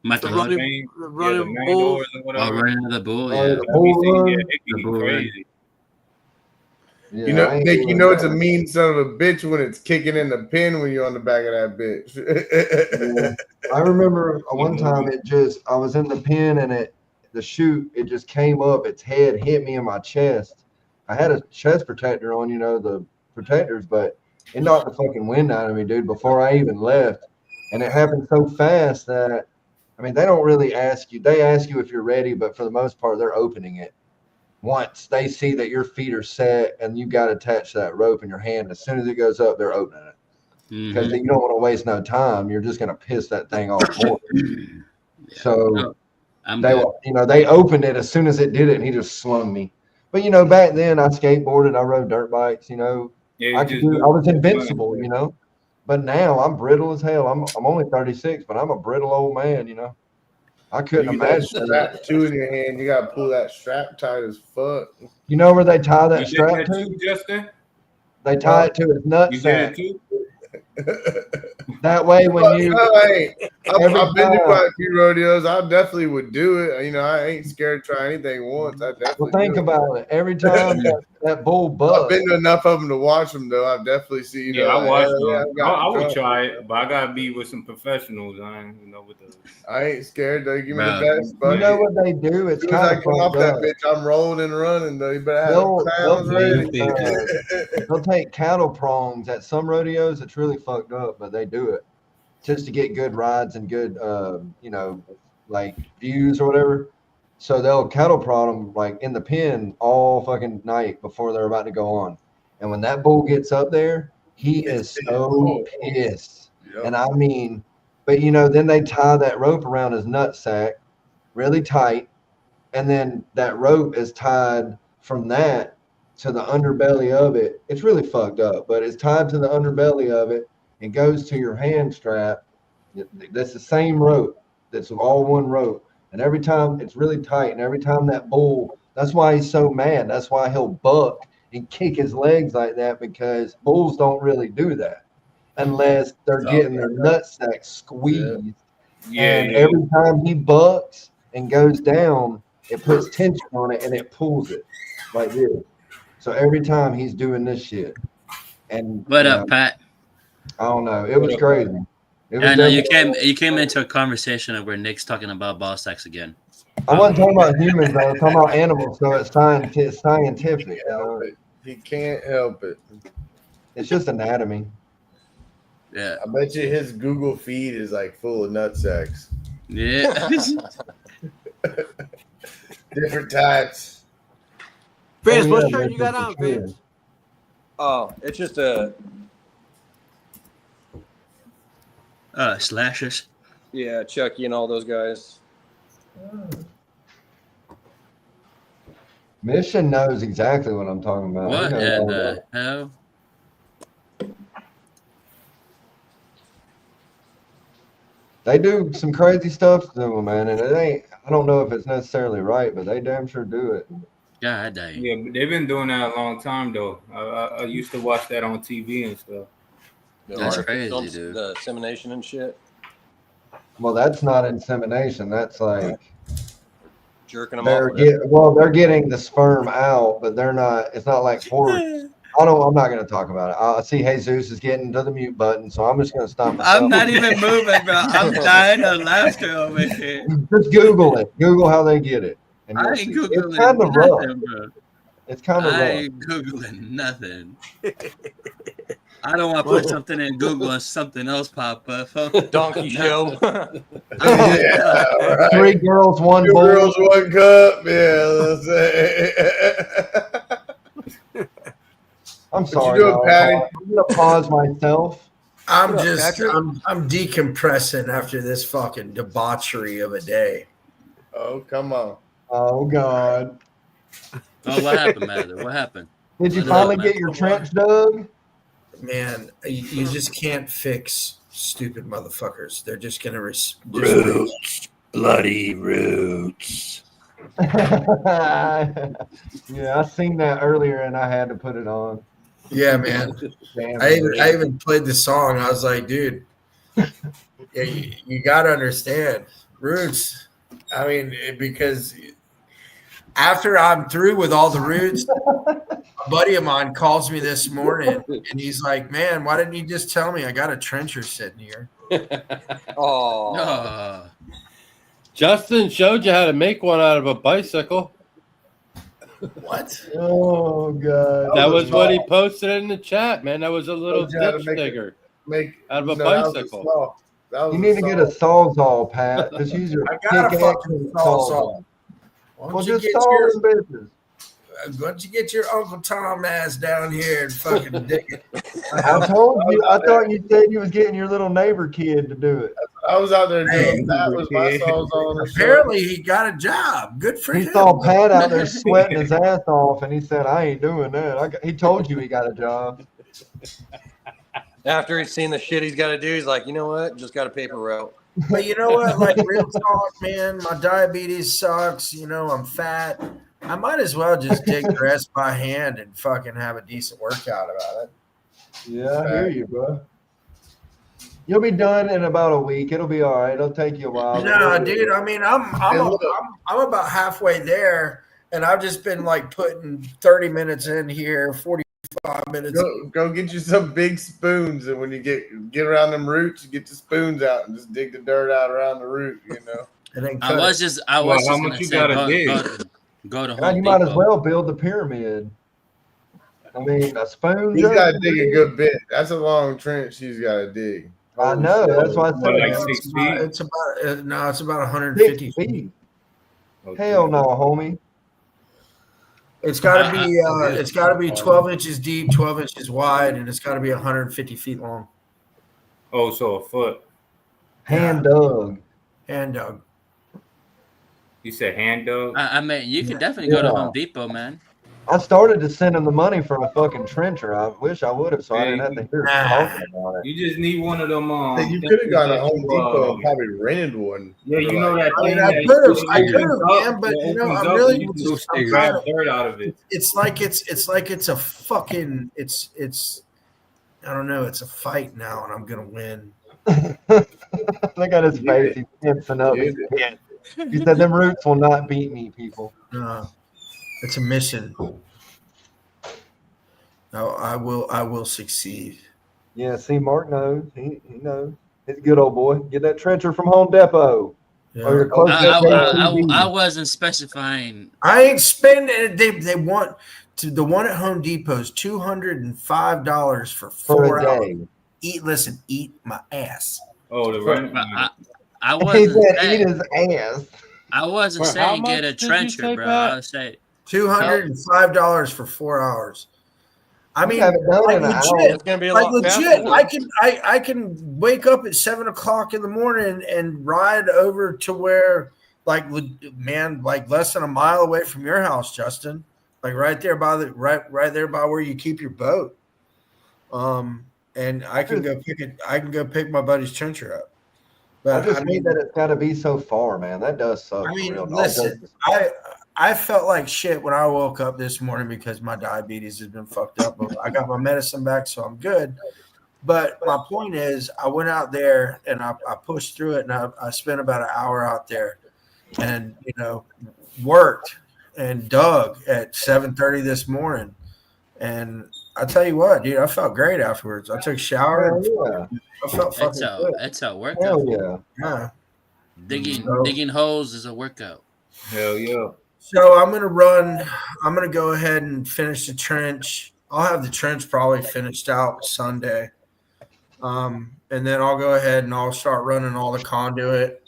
Michael The Hunt, running- the running matadors bulls. or oh, whatever. running the bull, Oh, yeah. the bull run? Yeah, it The be bull run. crazy. Yeah, You know, I ain't Nick, you doing know it's a that. mean son of a bitch when it's kicking in the pin when you're on the back of that bitch. Yeah. I remember one time I was in the pen and the chute, it just came up, its head hit me in my chest. I had a chest protector on, the protectors, but It knocked the fucking wind out of me, dude, before I even left. And it happened so fast that, I mean, they don't really ask you. They ask you if you're ready, but for the most part, they're opening it. Once they see that your feet are set and you got attached to that rope in your hand, as soon as it goes up, they're opening it. Because you don't want to waste no time. You're just going to piss that thing off more. So they opened it as soon as it did it, and he just slung me. But back then I skateboarded, I rode dirt bikes. I was invincible. But now I'm brittle as hell. I'm only 36, but I'm a brittle old man. I couldn't You imagine that strap too in your hand. You gotta pull that strap tight as fuck. You know where they tie that You strap did that to? too, Justin? They tie it to his nut You sack. did it too? That way, when you I've been to quite a few rodeos. I definitely would do it. I ain't scared to try anything once. I definitely think about it. Every time that bull bucks. I've been to enough of them to watch them, though. I've definitely seen. Yeah, I watched them. Yeah, I would try it, but I gotta be with some professionals. I ain't scared. Though. Give me the best. You know what they do? It's kind of come off that bitch. I'm rolling and running. Though you better have clowns ready. They'll take cattle prongs at some rodeos. It's really fucked up, but they do it just to get good rides and good, like views or whatever. So they'll cattle prod them like in the pen all fucking night before they're about to go on. And when that bull gets up there, he is so pissed. Yep. And I mean, but then they tie that rope around his nut sack really tight. And then that rope is tied from that to the underbelly of it. It's really fucked up, but it's tied to the underbelly of it. It goes to your hand strap. That's the same rope. That's all one rope. And every time it's really tight, and every time that bull, that's why he's so mad. That's why he'll buck and kick his legs like that, because bulls don't really do that unless they're getting their nutsack squeezed. And every time he bucks and goes down, it puts tension on it and it pulls it like this. So every time he's doing this shit. And what up, Pat? I don't know. It was crazy. I know you came into a conversation where Nick's talking about ball sacks again. I wasn't talking about humans, I was talking about animals, so it's scientific. He can't help it. It's just anatomy. Yeah. I bet you his Google feed is like full of nut sacks. Yeah. Different types. Vince, what shirt you got on, Vince? Oh, it's just a slashers. Yeah, Chucky and all those guys. Mission knows exactly what I'm talking about. What in the hell? They do some crazy stuff to them, man, and it ain't. I don't know if it's necessarily right, but they damn sure do it. God dang. Yeah, but they've been doing that a long time though. I used to watch that on TV and stuff. That's crazy, dude. The insemination and shit. Well, that's not insemination. That's like jerking them off. They're getting the sperm out, but they're not. It's not like horse. I'm not going to talk about it. I see Jesus is getting to the mute button, so I'm just going to stop myself. I'm not even moving, bro. I'm dying of laughter over here. Just Google it. Google how they get it. And I ain't Googling it's kind of nothing, rough. bro. It's kind of rough. I ain't Googling nothing. I don't want to put something in Google and something else pop up. Donkey show. Yeah, right. 3 girls, 1 2 bowl. girls, 1 cup. Yeah, let's say. I'm sorry. You doing, Patty? I'm gonna pause myself. I'm decompressing after this fucking debauchery of a day. Oh, come on. Oh God. Oh, what happened, Mather? What happened? Did you finally get your trench dug? Man, you just can't fix stupid motherfuckers. They're just gonna roots, bloody roots. Yeah, I seen that earlier and I had to put it on. Yeah, man. I even played the song. I was like, dude, you got to understand roots. I mean, because after I'm through with all the roots, a buddy of mine calls me this morning and he's like, man, why didn't you just tell me I got a trencher sitting here? Justin showed you how to make one out of a bicycle. What? Oh god. That was was a what he saw. posted in the chat, man. That was a little Told you how to ditch make it- digger Make out of a no, that was a bicycle. saw. That was You need to get a saw. sawzall, Pat. Just use your I got a pickaxe fucking and sawzall. Why Well, don't you just get saw your them bitches. why don't you get your Uncle Tom ass down here and fucking dig it? I told you. I thought you said you was getting your little neighbor kid to do it. I was out there Hey, doing that with my saws on the show. Apparently he got a job. Good for He him. saw Pat out there sweating his ass off, and he said, "I ain't doing that." He told you he got a job. After he's seen the shit he's got to do, he's like, you know what? Just got a paper route. But you know what? Like real talk, man. My diabetes sucks. You know, I'm fat. I might as well just dig the rest by hand and fucking have a decent workout about it. Yeah, I hear you, bro. You'll be done in about a week. It'll be all right. It'll take you a while. No, dude. I mean, I'm look. about halfway there, and I've just been like putting 30 minutes in here, 45 minutes. Go get you some big spoons, and when you get around them roots, you get the spoons out and just dig the dirt out around the root. You know. And then I cut was it. just Well, how gonna much you say gotta dig? go to God, Home you might as Depot. well build the pyramid. I mean, a spoon. He's just- got to dig a good bit. That's a long trench he's got to dig. I know. That's why I What, said like it. 6 feet? It's about no, it's about 150 6 feet. feet. Okay. Hell no, homie. It's got to be it's 12 inches deep, 12 inches wide, and it's got to be 150 feet long. Oh, so a foot. Hand dug. Hand dug. You said hand dug? I mean, you can definitely go to Yeah. Home Depot, man. I started to send him the money for a fucking trencher. I wish I would have, so I didn't have to hear Nah. talking about it. You just need one of them. Hey, you could have gone to that Home you, Depot and probably rented one. Yeah, you for know like- that I mean, thing I that could've, opens up, man, but that you know, opens I'm up really and you just can I'm grab kinda- dirt out of it. it's like it's a fucking it's I don't know, it's a fight now, and I'm gonna win. Look at his face. He's tensing up. Yeah. He's pissed. He said, "Them roots will not beat me, people." It's a mission. No, I will succeed. Yeah, see, Mark knows. He knows. He's a good old boy. Get that trencher from Home Depot. Yeah. Or your closest JCB. I wasn't specifying. I ain't spending. They want to the one at Home Depot is $205 for for 4 a hours. day. Eat my ass. Oh, the rent. I He wasn't said, "Eat saying, his ass." I wasn't For how saying get much a did you trencher, say, bro. Pat? I was saying $205 for 4 hours. I You mean, have it done like in an hour. legit. It's gonna be a Like lot faster. legit, I can wake up at 7:00 in the morning and ride over to where, like less than a mile away from your house, Justin. Like right there by right there by where you keep your boat. And I can go pick it. I can go pick my buddy's trencher up. I But just I mean, hate that it's got to be so far, man. That does suck. I for mean, real. listen, I felt like shit when I woke up this morning because my diabetes has been fucked up. But I got my medicine back, so I'm good. But my point is, I went out there and I pushed through it, and I spent about an hour out there, and worked and dug at 7:30 this morning. And I tell you what, dude, I felt great afterwards. I took a shower. And yeah. I felt fucking good. that's a workout. Hell yeah. Yeah. Digging holes is a workout. Hell yeah. So I'm gonna go ahead and finish the trench. I'll have the trench probably finished out Sunday. And then I'll go ahead and I'll start running all the conduit.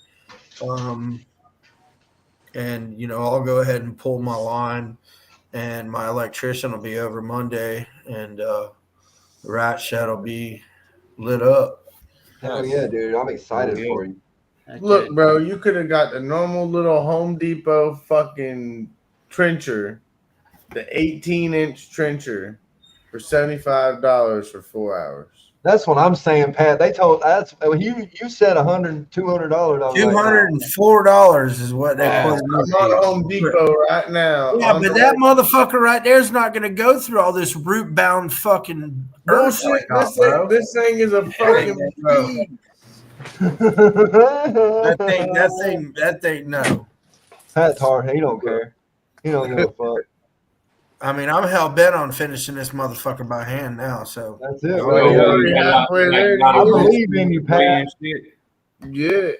And I'll go ahead and pull my line, and my electrician will be over Monday, and the rat shed will be lit up. Hell yeah, dude. I'm excited for you. Look, bro, you could have got the normal little Home Depot fucking trencher, the 18-inch trencher, for $75 for 4 hours. That's what I'm saying, Pat. They told you said $100, $200. $204 is what they put. I'm on Home Depot right now. Yeah, but that motherfucker right there is not going to go through all this root bound fucking bullshit. This thing is a fucking beast. That thing, no. Pat's hard. He don't care. He don't give a fuck. I mean, I'm hell bent on finishing this motherfucker by hand now. So that's it. Well, you're already halfway there. I believe in you, Pat. Yeah.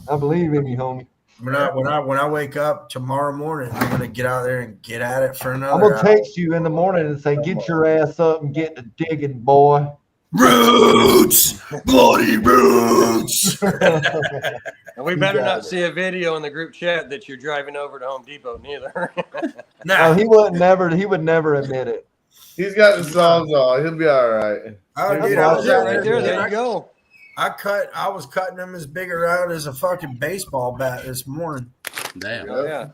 I believe in you, homie. When I wake up tomorrow morning, I'm gonna get out there and get at it for another. I'm gonna hour. text you in the morning and say, "Get your ass up and get to digging, boy." Roots, bloody roots. And we You better got not it. see a video in the group chat that you're driving over to Home Depot neither. No, he would never admit it. He's got the sawzall. He'll be all right. Oh, That's dude, what I I was said out right there. There you go. I was cutting them as big around as a fucking baseball bat this morning. Damn. Oh, yeah.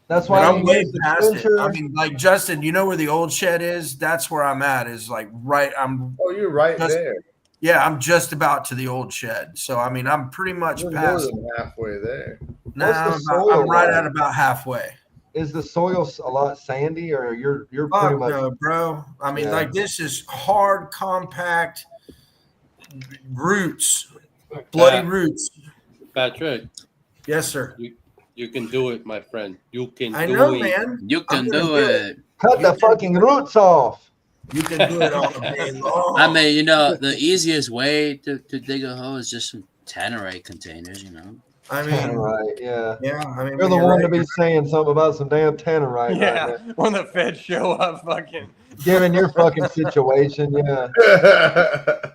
That's But why I'm you way use the past it. clincher. I mean, like Justin, you know where the old shed is? That's where I'm at. Is like right. Oh, you're right Just- there. Yeah, I'm just about to the old shed. So I mean, I'm pretty much You're more past. than halfway there. Now What's the soil I'm right like? at about halfway. Is the soil a lot sandy, or you're pretty Fuck much? no, bro. I mean, Yeah. like this is hard, compact roots, bloody roots. Patrick, Yes, sir. you can do it, my friend. You can I do know, it. man. You can I'm gonna do it. Cut the fucking roots off. You can do it all day long. I mean, you know, the easiest way to dig a hole is just some tannerite containers, you know. I mean, Tannerite, yeah. yeah. I mean, You're the when one to right. be saying something about some damn tannerite Yeah. right now. When the feds show up, fucking. Given your fucking situation, yeah.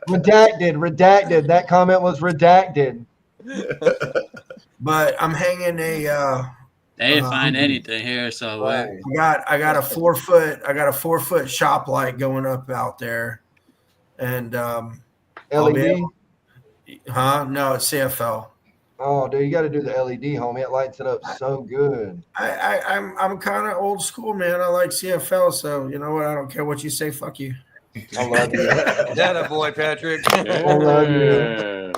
Redacted. That comment was redacted. But I'm hanging a. They didn't find anything here, so Right. I got a 4 foot. I got a 4 foot shop light going up out there, and I'll be LED. able- No, it's CFL. Oh, dude, you got to do the LED, homie. It lights it up so good. I'm kind of old school, man. I like CFL, so you know what? I don't care what you say. Fuck you. I love you. That boy, Patrick. I love you.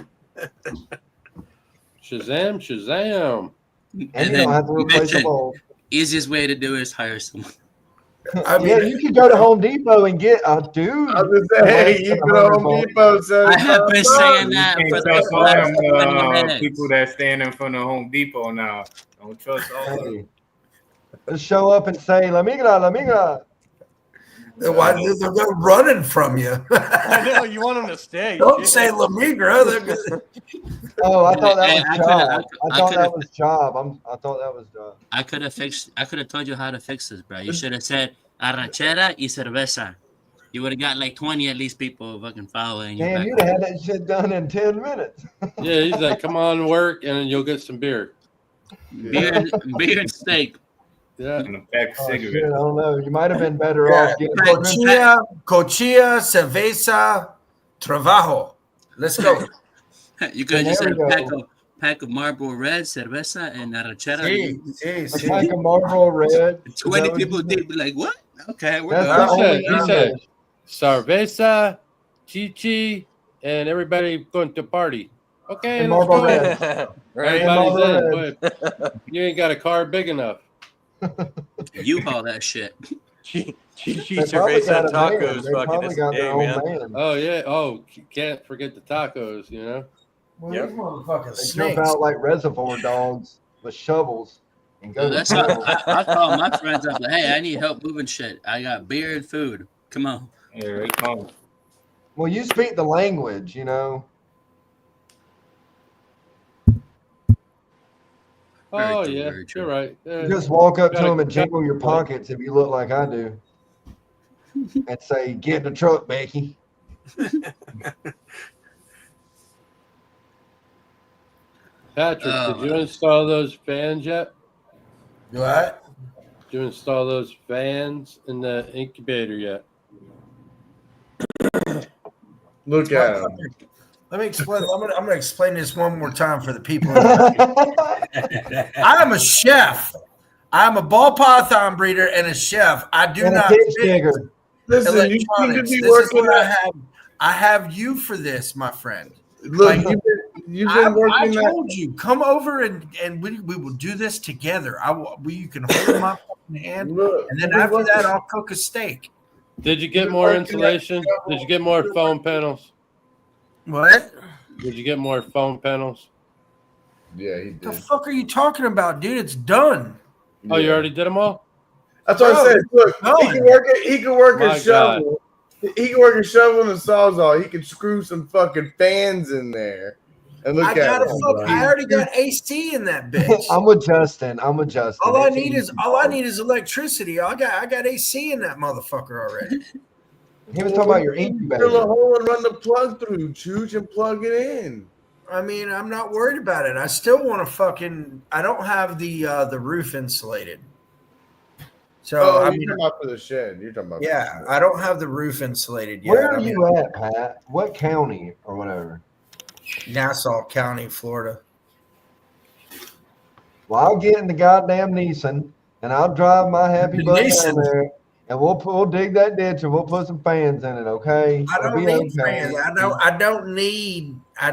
Shazam, Shazam. And you don't have to replace the mention, bulb. easiest way to do it is hire someone. I mean, Yeah, you could go to Home Depot and get a dude. I was gonna say, hey, you go to Home Depot. I have been saying that You for can't the trust all last them 20 minutes. people that stand in front of Home Depot now. Don't trust all of them. Just show up and say, La migra, la migra. why they're running from you? I know you want them to stay. Don't Shit. say La Migra. They're gonna- Oh, I thought that Hey, was I job. coulda- I I thought coulda- that was job. I thought that was job. I could have told you how to fix this, bro. You should have said arrachera y cerveza. You would have got like 20 at least people fucking following you. Damn, back you'd have had that shit done in 10 minutes. Yeah, he's like, come on, work, and then you'll get some beer. beer and steak. Yeah. And a pack of Oh, shit, I cigarettes. don't know. You might have been better Yeah, off getting Cochilla, cerveza, trabajo. Let's go. You could have just There said we a go. pack of Marlboro Red, cerveza, and arrachera. Sí. a pack of Marlboro Red. Is 20 that what people you did be like, what? Okay, we're That's going. the He only said, he said, English. cerveza, chichi, and everybody going to party. Okay, And let's Marlboro go. Red. Right. Everybody's Marlboro in. But you ain't got a car big enough. You haul that shit. Chi They probably cerveza got a van. tacos. They Fucking probably this got day, their man. own van. Oh, yeah. Oh, you can't forget the tacos, you know? Well, Yep. these motherfucking They jump snakes. out like reservoir dogs with shovels and go to That's how town. I call my friends up. Like, hey, I need help moving shit. I got beer and food. Come on. Here it comes. Well, you speak the language, you know. Very Oh, true, yeah. very true. You're right. Yeah. You just walk up to Gotta- them and jingle your pockets if you look like I do, and say, "Get in the truck, Becky." Patrick, Oh, did you install those fans yet? What? Did you install those fans in the incubator yet? Look at him. Let me explain. I'm gonna explain this one more time for the people. I am a chef. I'm a ball python breeder and a chef. I do And a not ditch fix digger. Listen, you need electronics. to be This is working what I that. have. I have you for this, my friend. Look, Like, you've I been working that. told you, come over and we will do this together. You can hold my fucking hand, Look, and then you've been after working- that, I'll cook a steak. Did you get You're more working insulation? that- Did you get more foam panels? What? Did you get more foam panels? Yeah, he The did. fuck are you talking about, dude? It's done. Oh, you Yeah. already did them all? That's what I Bro, said. Look, no. he can work it. He can work My a shovel. He can work a shovel and a sawzall. He can screw some fucking fans in there. And look I at got it. I already got AC in that bitch. I'm with Justin. All I It's need easy. is electricity. I got AC in that motherfucker already. He was talking about your Drill a incubator. hole and run the plug through, Chooch, and plug it in. I mean, I'm not worried about it. I still want to I don't have the roof insulated. So Oh, I you're mean, talking about for the shed. You're talking about yeah, I don't have the roof insulated yet. Where are you at, Pat? What county or whatever? Nassau County, Florida. Well, I'll get in the goddamn Nissan and I'll drive my happy The butt Nissan? down there and we'll dig that ditch and we'll put some fans in it, okay? I It'll don't be need okay. fans. I don't need. I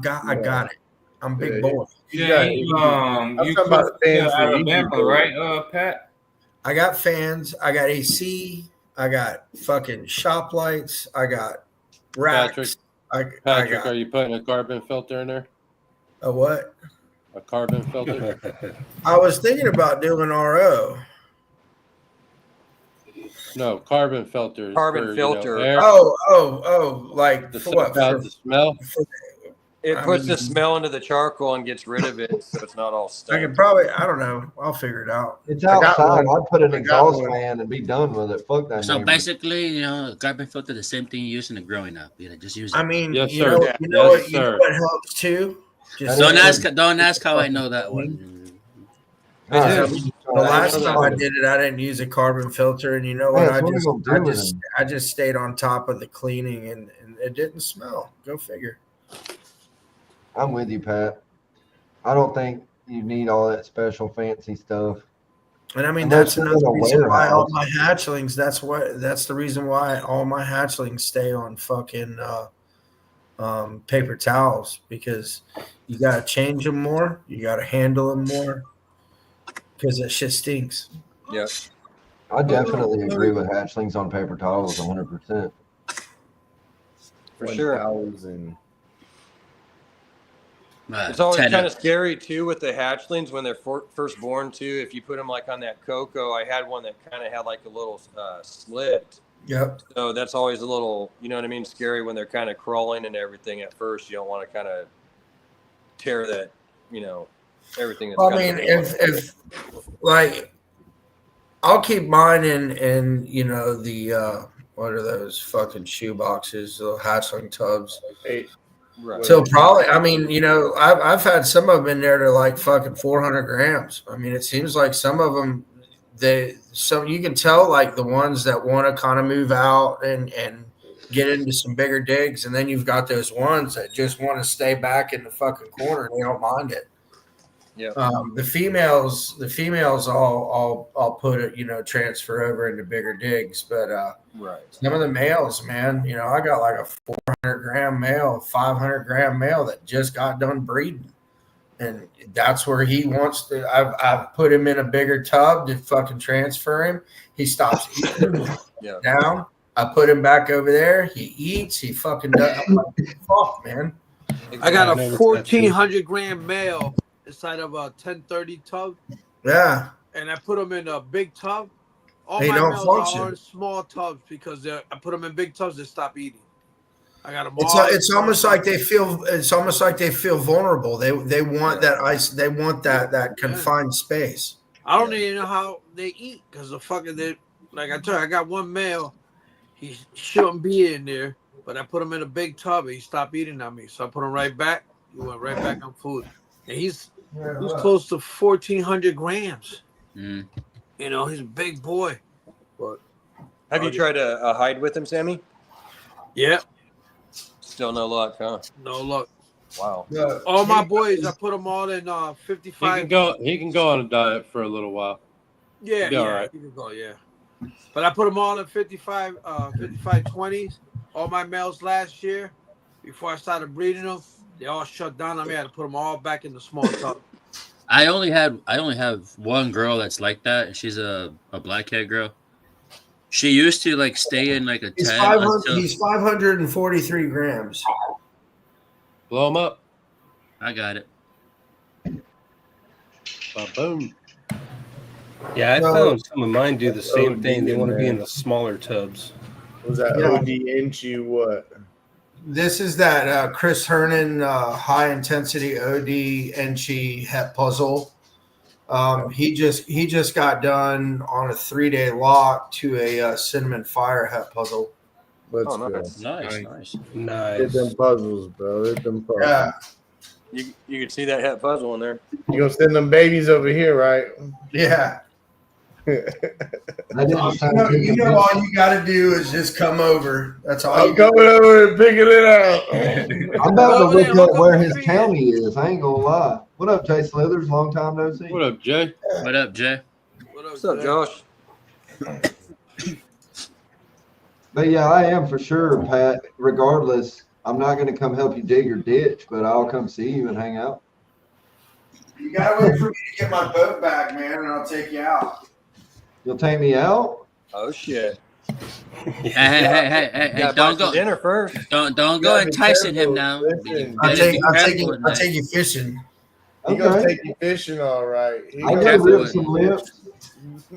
got it. I'm big boy. You Yeah, got you, I'm you talking about close fans to for Alabama, you. right, Pat? I got fans. I got AC. I got fucking shop lights. I got racks. Patrick, I got are you putting a carbon filter in there? a what? A carbon filter? I was thinking about doing RO. No, carbon filters. Carbon for, filter. air, Like to for suck what? out the smell. It I puts mean- the smell into the charcoal and gets rid of it, so it's not all I stuck. can probably. I don't know. I'll figure it out. It's I got outside. one. I'd put an I got exhaust one. fan and be done with it. Fuck that. So neighbor. basically, carbon filter, the same thing you use in the growing up. Just use it. I mean, Yes, you sir. know, Yeah. you know, Yes, you know sir. what helps too. Just Don't ask how I know that one. All right, The so last that's time I did it, I didn't use a carbon filter, and you know what? Yeah, so what are you gonna do with them? I just stayed on top of the cleaning, and it didn't smell. Go figure. I'm with you, Pat. I don't think you need all that special fancy stuff. And I mean, Unless that's you're another in a reason why all warehouse. my hatchlings. That's the reason why all my hatchlings stay on fucking paper towels, because you got to change them more, you got to handle them more, because that shit stinks. Yeah. I definitely agree with hatchlings on paper towels 100%. For sure. 1,000. It's always 10 kind of scary too with the hatchlings when they're first born too. If you put them like on that cocoa, I had one that kind of had like a little slit. Yep. So that's always a little, you know what I mean, scary when they're kind of crawling and everything at first. You don't want to kind of tear that, everything. That's I mean, if like, I'll keep mine in the what are those fucking shoe boxes, the hatchling tubs. Right. So probably, I mean, I've had some of them in there to like fucking 400 grams. I mean, it seems like some of them, you can tell like the ones that want to kind of move out and get into some bigger digs, and then you've got those ones that just want to stay back in the fucking corner and they don't mind it. Yeah. The females all put it, transfer over into bigger digs, but right. Some of the males, man, I got like a 400 gram male, 500 gram male that just got done breeding, and that's where he wants to. I've put him in a bigger tub to fucking transfer him. He stops eating down. I put him back over there. He eats. He fucking does. I'm like, fuck, man. I got a 1,400 gram male inside of a 1030 tub. Yeah. And I put them in a big tub. All They my don't males function. are in small tubs because I put them in big tubs. They stop eating. I got them. It's almost like they feel. It's almost like they feel vulnerable. They want that ice. They want that confined space. I don't even know how they eat because the fucking like I told you, I got one male. He shouldn't be in there, but I put him in a big tub and he stopped eating on me. So I put him right back. He went right back on food, and he's close to 1,400 grams. Mm. He's a big boy. But have you tried to hide with him, Sammy? Yeah. Still no luck, huh? No luck. Wow. All my boys, I put them all in 55. He can go on a diet for a little while. Yeah, Be all right. he can go, yeah. But I put them all in 55 20s. All my males last year, before I started breeding them, they all shut down on me. I had to put them all back in the small tub. I only have one girl that's like that, and she's a blackhead girl. She used to like stay in like a 10. He's 543 grams. Blow him up. I got it. Boom. Yeah, I found some of mine do the same thing. They want to be in the smaller tubs. Was that OD inch you what? This is that Chris Hernan high intensity OD NG het puzzle. He just got done on a 3-day lock to a cinnamon fire het puzzle. Let's Oh, go. nice. Nice. Hit them puzzles, bro. Hit them puzzles. Yeah, You can see that hat puzzle in there. You gonna send them babies over here, right? yeah. That didn't sound too You know, all you got to do is just come over. That's all. I'm You coming over and picking it out. I'm about to Go there, look look up up where the his feed. county is. I ain't gonna lie. What up, Jay Slithers? Long time no see. What up, Jay? What up, Jay? What's up, Josh? But yeah, I am for sure, Pat. Regardless, I'm not gonna come help you dig your ditch, but I'll come see you and hang out. You got to wait for me to get my boat back, man, and I'll take you out. You'll take me out? Oh shit! Hey, Gotta buy don't some go. dinner first. Don't go gotta be enticing him careful. now. Listen, You I'll better take be I'll take careful you with I'll that. take you fishing. He gonna Okay. take you fishing, all right. He I gonna gotta careful rip with some it. lips.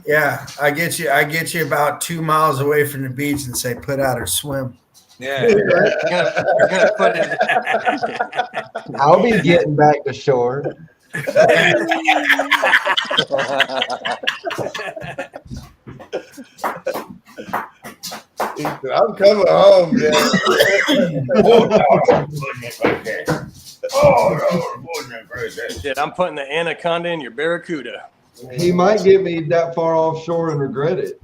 Yeah, I get you about 2 miles away from the beach and say put out or swim. Yeah, you're gonna put it. I'll be getting back to shore. He said, I'm coming home, man. Shit, I'm putting the anaconda in your barracuda. He might get me that far offshore and regret it.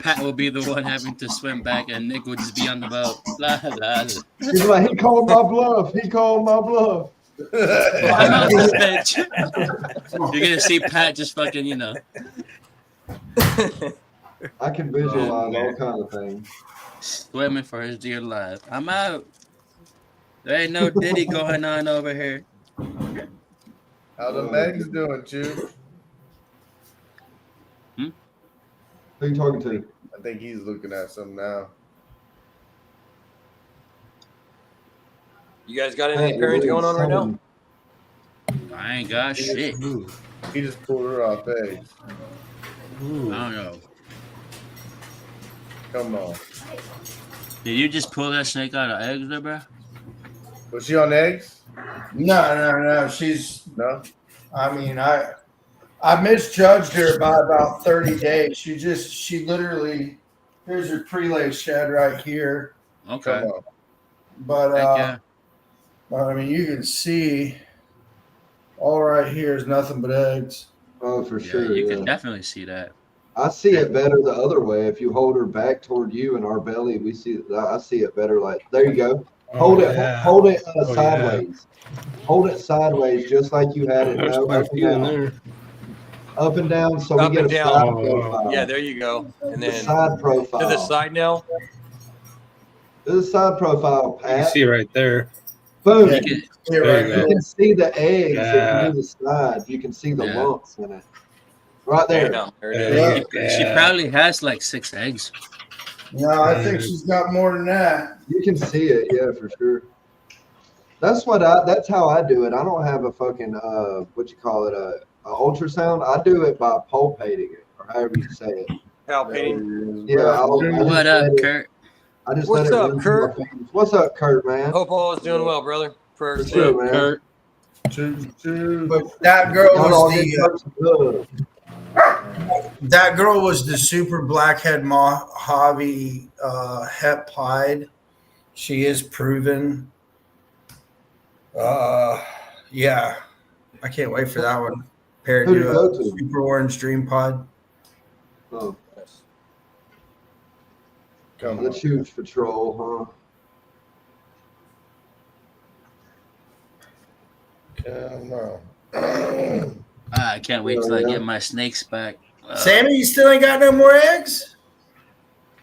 Pat will be the one having to swim back, and Nick will just be on the boat. La, la, la. He's like, he called my bluff. He called my bluff. I'm out this bitch. You're gonna see Pat just fucking, I can visualize all kind of things. swimming for his dear life. I'm out. There ain't no Diddy going on over here. How the Megs doing, Chew? Who you talking to? I think he's looking at some now. You guys got any pairings going on right now? I ain't got shit. He just pulled her off eggs. I don't know. Come on. Did you just pull that snake out of eggs there, bro? Was she on eggs? No. She's No. I mean, I misjudged her by about 30 days. She literally, here's her prelay shed right here. Okay. Come on. But Heck yeah. I mean, you can see all right here is nothing but eggs. Oh, for Yeah, sure. you Yeah. can definitely see that. I see it better the other way. If you hold her back toward you and our belly, we see. I see it better. Like there you go. Hold it. Hold it sideways. Hold it sideways, just like you had it. There's No, quite a up and few in down. there. Up and down, so Up we get and a down. side profile. Yeah, there you go. And The then side to profile. the side now. To the side profile, You can Pat. see right there. Boom. You You can, Here, There right you here. can see the eggs if Yeah. you do the side. You can see the Yeah. lumps in it. Right there. Damn, there it Yeah. is. she probably has like 6 eggs. No, I think she's got more than that. You can see it, yeah, for sure. That's how I do it. I don't have a fucking what you call it, a ultrasound. I do it by palpating it, or however you say it. Palpating. Yeah, I What up, Kurt? I just What's let it up, run through Kurt? my fingers. What's up, Kurt, man? Hope all is doing well, brother. Prayers For to sure, you. man. Kurt. But that girl Y'all all was get the Kurt's blood. super blackhead Mojave het pied. She is proven. Yeah, I can't wait for that one. Paired Who'd to it go a to? super orange dream pod. Oh, Come on. the huge patrol, Come on. I can't wait till I get my snakes back. Sammy, you still ain't got no more eggs?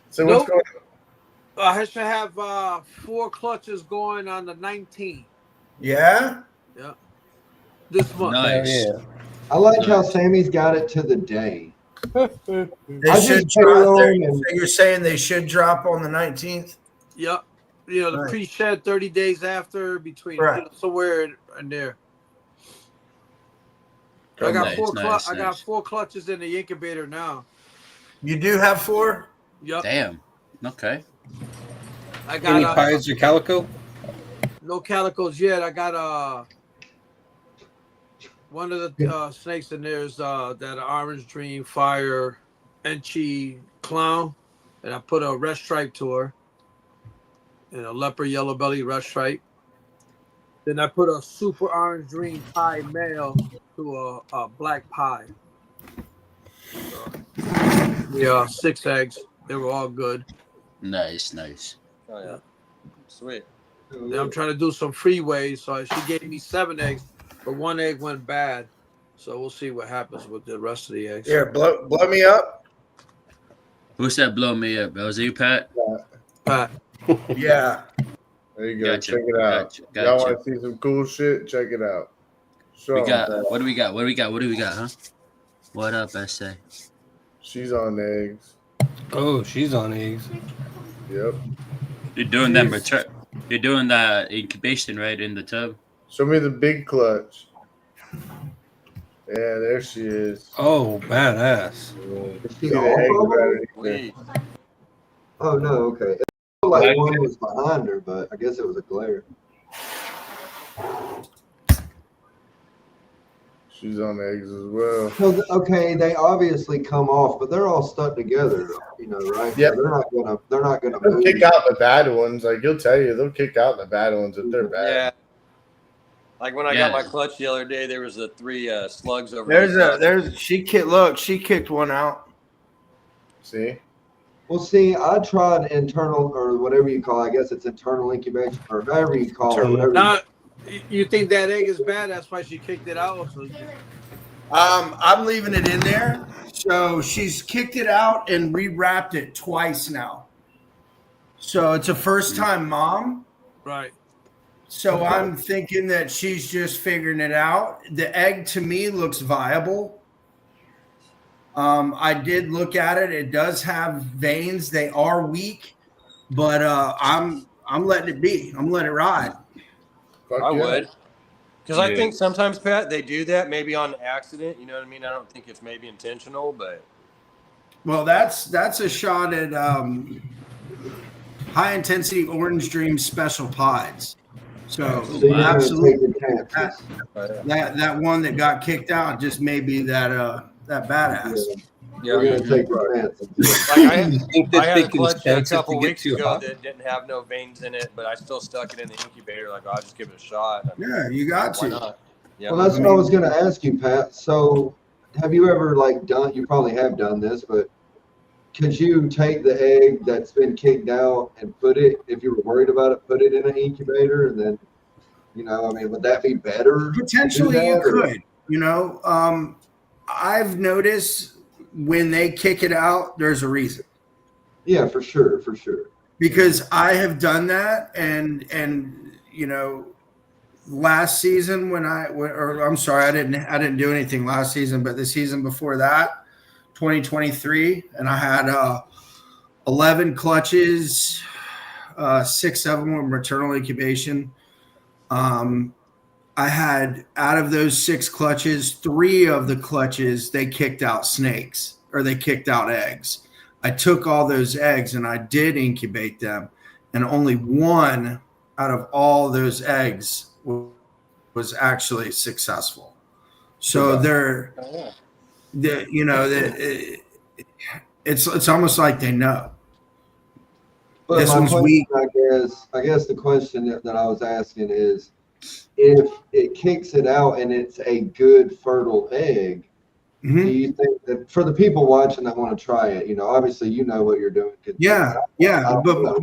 So what's Nope. going on? I should have 4 clutches going on the 19th. Yeah. This month. Nice. I like how Sammy's got it to the day. They I should just payroll drop. and- So you're saying they should drop on the 19th? Yep. You know, the Right. pre-shed 30 days after, between Right. somewhere in there. I got Nice, I got nice. 4 clutches in the incubator now. You do have 4? Yep. Damn. Okay. I Any got pies or calico? no calicos yet. I got one of the snakes in there is that orange dream fire Enchi clown, and I put a red stripe to her, and a leopard yellow belly red stripe. Then I put a super orange dream pie male to a black pie. So, yeah, 6 eggs. They were all good. Nice, nice. Oh yeah, sweet. Then I'm trying to do some freeways. So she gave me 7 eggs, but 1 egg went bad. So we'll see what happens with the rest of the eggs. Here, blow me up. Who said blow me up? Was it you, Pat? Pat. Yeah. There you go. Gotcha. Check it out. Gotcha. Y'all want to see some cool shit? Check it out. We got. What do we got? What do we got? What do we got? Huh? What up, SA? She's on eggs. Oh, she's on eggs. Yep. You're doing that return. You're doing that incubation right in the tub. Show me the big clutch. Yeah, there she is. Oh, badass. See the egg Sweet. Oh no, okay. It looked like one was behind her, but I guess it was a glare. She's on eggs as well. So, okay, they obviously come off, but they're all stuck together, right? Yeah. So they're not gonna They'll move. kick out the bad ones. Like he'll tell you, they'll kick out the bad ones if they're bad. Yeah. Like when I got my clutch the other day, there was the 3 slugs over. She kicked one out. See? Well, see, I tried internal or whatever you call it. I guess it's internal incubation or however you call it. Whatever. Now, you think that egg is bad? That's why she kicked it out. So I'm leaving it in there. So she's kicked it out and rewrapped it twice now. So it's a first time mom. right. So I'm thinking that she's just figuring it out. The egg to me looks viable. I did look at it. It does have veins. They are weak, but I'm letting it be. I'm letting it ride. I would. Because I think sometimes, Pat, they do that maybe on accident. You know what I mean? I don't think it's maybe intentional, but. Well, that's a shot at high intensity orange dream special pies. So absolutely, that one that got kicked out just may be that badass. Yeah, we're gonna take chances. Like I had a clutch a couple weeks ago that didn't have no veins in it, but I still stuck it in the incubator. Like, I'll just give it a shot. Yeah, you got Why to. not? Yeah. Well, that's what I was gonna ask you, Pat. So, have you ever done? You probably have done this, but could you take the egg that's been kicked out and put it, if you were worried about it, put it in an incubator, and then, would that be better? Potentially, you could. I've noticed when they kick it out, there's a reason. Yeah, for sure. Because I have done that, and last season I didn't do anything last season, but the season before that, 2023, and I had 11 clutches, 6 of them were maternal incubation. I had, out of those 6 clutches, 3 of the clutches, they kicked out snakes or they kicked out eggs. I took all those eggs and I did incubate them, and only 1 out of all those eggs was actually successful. So it's almost like they know. But this my one's question, weak. I guess the question that I was asking is, if it kicks it out and it's a good fertile egg, do you think that for the people watching that want to try it, obviously you know what you're doing. Yeah, but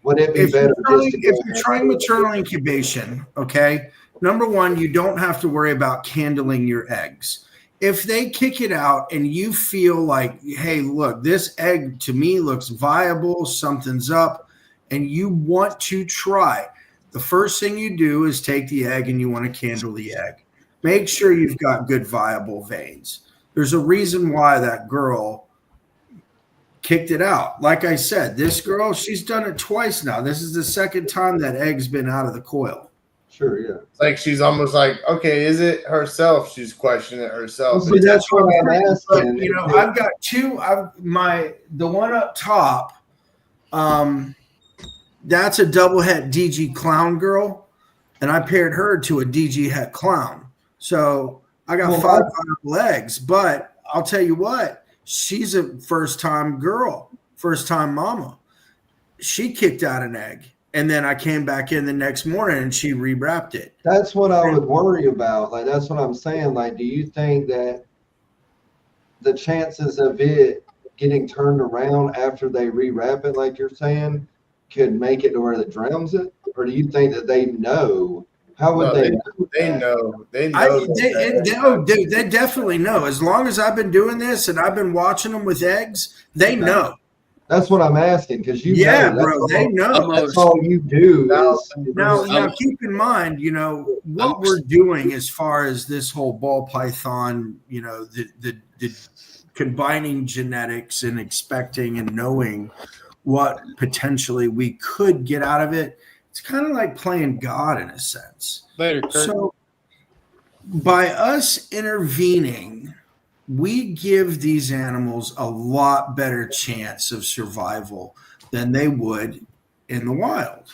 would it be better if you're trying maternal incubation, okay, number one, you don't have to worry about candling your eggs. If they kick it out and you feel like, hey, look, this egg to me looks viable, something's up, and you want to try, the first thing you do is take the egg and you want to candle the egg. Make sure you've got good viable veins. There's a reason why that girl kicked it out. Like I said, this girl, she's done it twice now. This is the second time that egg's been out of the coil. Sure, yeah. It's like she's almost like, okay, is it herself? She's questioning it herself. Well, see, that's what I'm asking. I've got 2. The one up top, That's a double het DG clown girl, and I paired her to a DG het clown. So I got Well, five viable eggs. But I'll tell you what, she's a first time girl, first time mama. She kicked out an egg, and then I came back in the next morning and she rewrapped it. That's what I would worry about. Like, that's what I'm saying. Like, do you think that the chances of it getting turned around after they rewrap it, like you're saying, could make it to where it drowns it? Or do you think that they know? How would they know? They know. They know. They definitely know. As long as I've been doing this and I've been watching them with eggs, they know. That's what I'm asking, because you Yeah, know, bro, they know. That's all you do. Now, keep in mind, what we're doing as far as this whole ball python, the combining genetics and expecting and knowing what potentially we could get out of it. It's kind of like playing God in a sense. Later, Kurt. So by us intervening, we give these animals a lot better chance of survival than they would in the wild.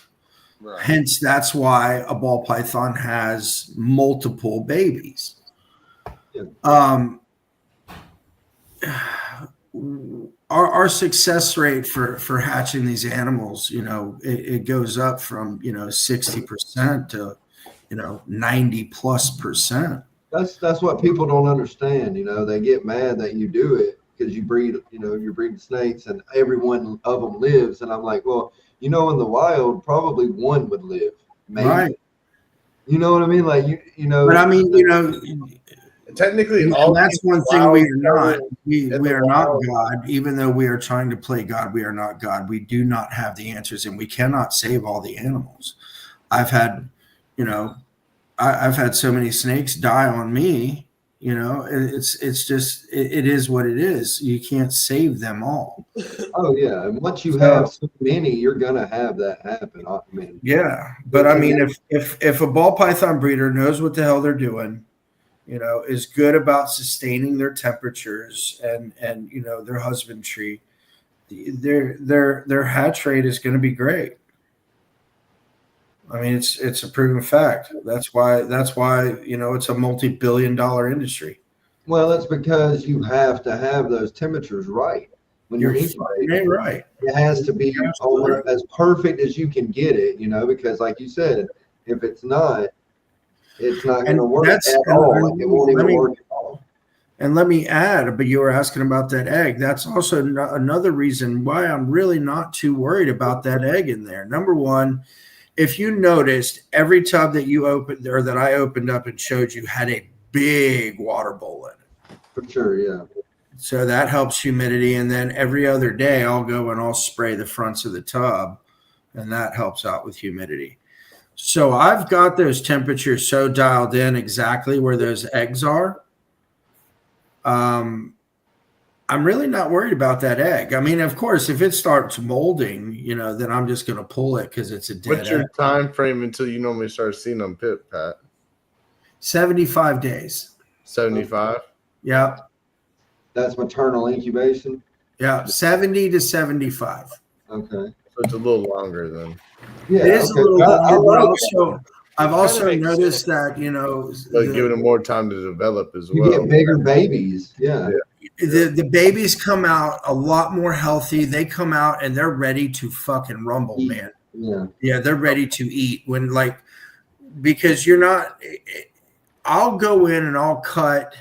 Right. Hence, that's why a ball python has multiple babies. Yeah. Our success rate for hatching these animals, it goes up from 60% to 90+%. That's what people don't understand. They get mad that you do it because you breed, you're breeding snakes and every one of them lives. And I'm like, well, in the wild, probably one would live. Maybe. Right. You know what I mean? Like, But I mean, technically, that's one thing we are not. We are not God. Even though we are trying to play God, we are not God. We do not have the answers, and we cannot save all the animals. I've had, I've had so many snakes die on me. It's just it is what it is. You can't save them all. Oh yeah, and once you have so many, you're gonna have that happen. I mean, yeah, but I mean, if a ball python breeder knows what the hell they're doing, is good about sustaining their temperatures and their husbandry, their hatch rate is going to be great. I mean, it's a proven fact. That's why it's a multi-billion-dollar industry. Well, that's because you have to have those temperatures right when you're incubating. Right. It has to be as perfect as you can get it. Because like you said, if it's not, it's not going to work at all. It won't even work at all. And let me add, but you were asking about that egg. That's also another reason why I'm really not too worried about that egg in there. Number one, if you noticed, every tub that you opened or that I opened up and showed you had a big water bowl in it. For sure, yeah. So that helps humidity. And then every other day I'll go and I'll spray the fronts of the tub, and that helps out with humidity. So I've got those temperatures so dialed in exactly where those eggs are. I'm really not worried about that egg. I mean, of course, if it starts molding, then I'm just going to pull it because it's a dead What's your time frame until you normally start seeing them pit, Pat? 75 days. 75? Yeah. That's maternal incubation? Yeah, 70 to 75. Okay. So it's a little longer then. Yeah, it is a little longer, but I've also noticed that, But giving them more time to develop as well. You get bigger babies. Yeah. The babies come out a lot more healthy. They come out and they're ready to fucking rumble, man. Yeah, they're ready to eat because I'll go in and I'll cut,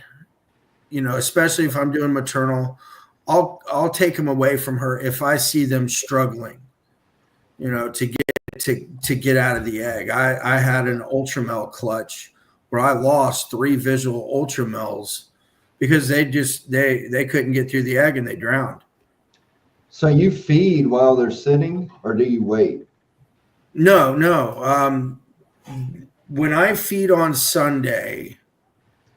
especially if I'm doing maternal, I'll take them away from her if I see them struggling, to get out of the egg. I had an ultramel clutch where I lost 3 visual ultramels because they couldn't get through the egg and they drowned. So you feed while they're sitting, or do you wait? No. When I feed on Sunday,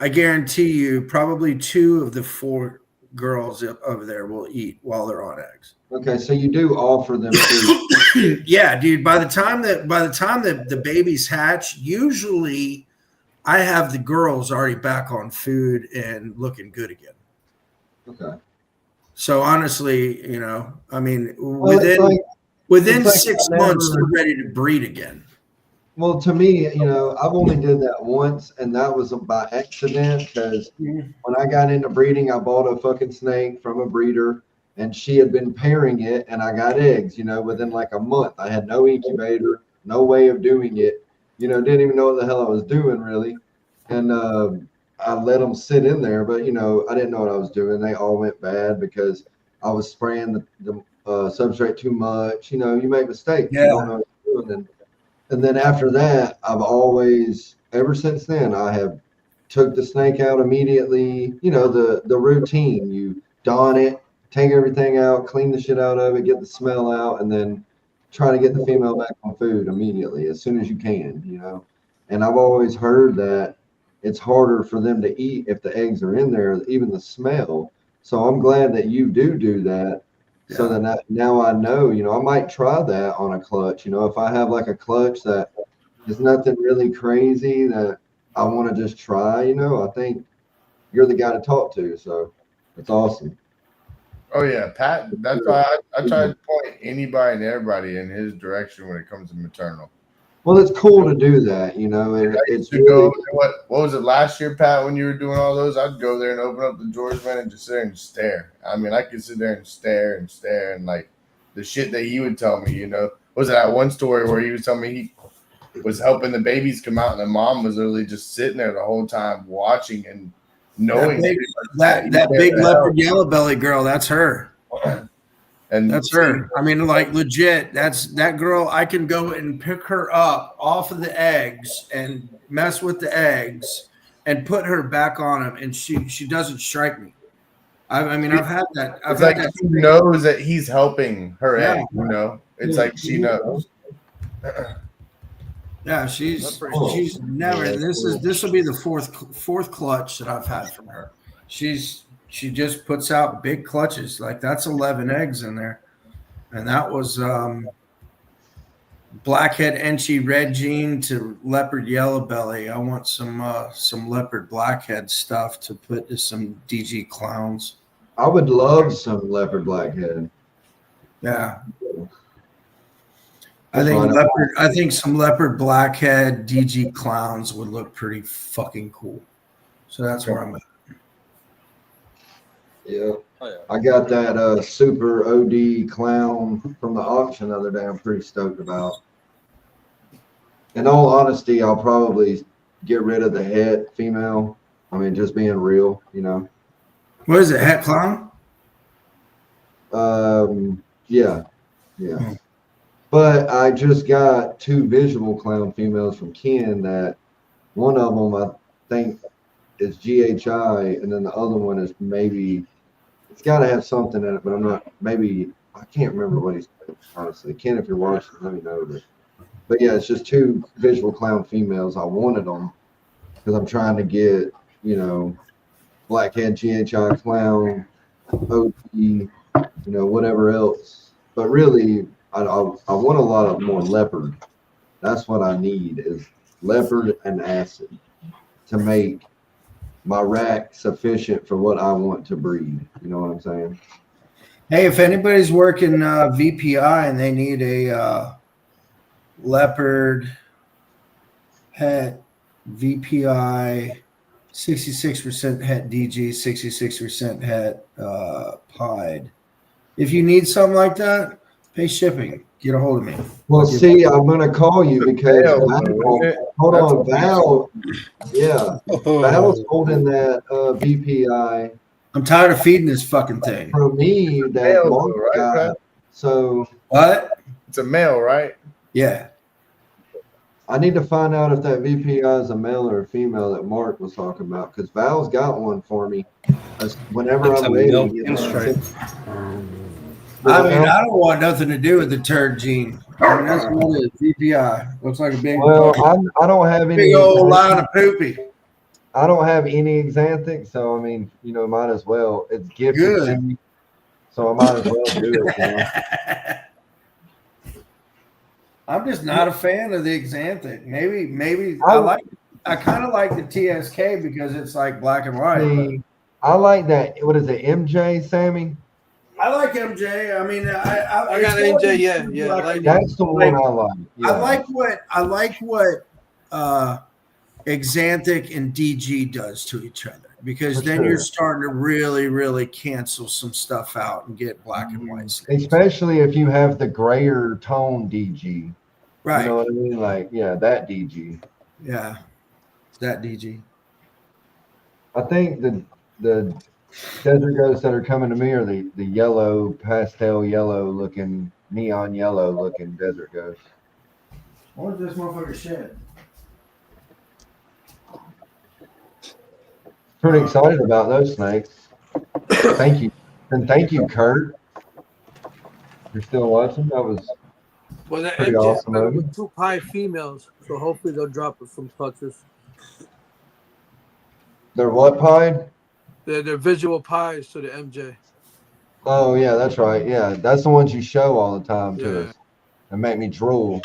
I guarantee you probably 2 of the 4 girls over there will eat while they're on eggs. Okay, so you do offer them food. Yeah, dude. By the time that the babies hatch, usually I have the girls already back on food and looking good again. Okay. So honestly, I mean, Within It's like 6 months, they're ready to breed again. Well, to me, I've only did that once, and that was by accident because when I got into breeding, I bought a fucking snake from a breeder, and she had been pairing it, and I got eggs, within like a month. I had no incubator, no way of doing it, didn't even know what the hell I was doing really. And I let them sit in there, but, I didn't know what I was doing. They all went bad because I was spraying the substrate too much. You make mistakes. You don't know what you're doing. And then after that, I've always, ever since then, I have took the snake out immediately. The routine. You dawn it, take everything out, clean the shit out of it, get the smell out, and then try to get the female back on food immediately as soon as you can. And I've always heard that it's harder for them to eat if the eggs are in there, even the smell. So I'm glad that you do that. So then now I know, I might try that on a clutch. If I have like a clutch that is nothing really crazy that I want to just try, I think you're the guy to talk to. So it's awesome. Oh yeah, Pat. That's why I try to point anybody and everybody in his direction when it comes to maternal. Well, it's cool to do that, it's really, what was it last year, Pat, when you were doing all those? I'd go there and open up the George van and just sit there and stare. I mean, I could sit there and stare and like the shit that he would tell me, Was it that one story where he was telling me he was helping the babies come out and the mom was literally just sitting there the whole time watching and knowing that big leopard yellow belly girl, that's her. And that's her. I mean, like legit, that's that girl. I can go and pick her up off of the eggs and mess with the eggs and put her back on them, and she doesn't strike me. I mean, I've had that. It's like she knows that he's helping her egg. It's like she knows. Yeah, she's never. This will be the fourth clutch that I've had from her. She just puts out big clutches. Like that's 11 eggs in there. And that was blackhead Enchi red gene to leopard yellow belly. I want some leopard blackhead stuff to put to some DG clowns. I would love some leopard blackhead. Yeah. I think some leopard blackhead DG clowns would look pretty fucking cool. So that's where I'm at. Yeah. Oh, yeah. I got that super OD clown from the auction the other day. I'm pretty stoked about. In all honesty, I'll probably get rid of the het female. I mean, just being real, What is it, het clown? Yeah. But I just got 2 visual clown females from Ken that one of them I think is GHI, and then the other one is maybe. It's got to have something in it, but I'm not. Maybe I can't remember what he's saying, honestly. Ken, if you're watching, let me know. But yeah, it's just 2 visual clown females. I wanted them because I'm trying to get blackhead GHI clown, OT, whatever else. But really, I want a lot of more leopard. That's what I need is leopard and acid to make my rack sufficient for what I want to breed. You know what I'm saying? Hey, if anybody's working VPI and they need a leopard het VPI, 66% het DG, 66% het pied. If you need something like that, pay shipping. Get a hold of me. Well, see, I'm going to call you because hold on, Val. Yeah, Val's holding that VPI. I'm tired of feeding this fucking thing. For me, that Mark got. So what? It's a male, right? Yeah. I need to find out if that VPI is a male or a female that Mark was talking about because Val's got one for me. Whenever I'm ready. I mean, I don't want nothing to do with the turd gene. I mean, that's what it is. VPI looks like a big. Well, I don't have any big old line of poopy. I don't have any xanthic, so I mean, might as well. It's gifted to me, so I might as well do it. I'm just not a fan of the xanthic. Maybe I kind of like the TSK because it's like black and white. I like that. What is it, MJ, Sammy? I like MJ. I mean, I got MJ. Yeah. Lightning. That's the one I like. Yeah. I like what Xanthic and DG does to each other, because For then sure. you're starting to really, really cancel some stuff out and get black and white snakes. Especially if you have the grayer tone DG. Right. You know what I mean? Like, yeah, that DG. Yeah. That DG. I think the desert ghosts that are coming to me are the yellow, pastel yellow looking, neon yellow looking desert ghosts. What is this motherfucker shed? Pretty excited about those snakes. Thank you. And thank you, Kurt. You're still watching? That was Well, that pretty MJ awesome better of you. with 2 pie females, so hopefully they'll drop us some clutches. They're what pied? They're visual pies to the MJ. Oh, yeah, that's right. Yeah, that's the ones you show all the time to Yeah. us and make me drool.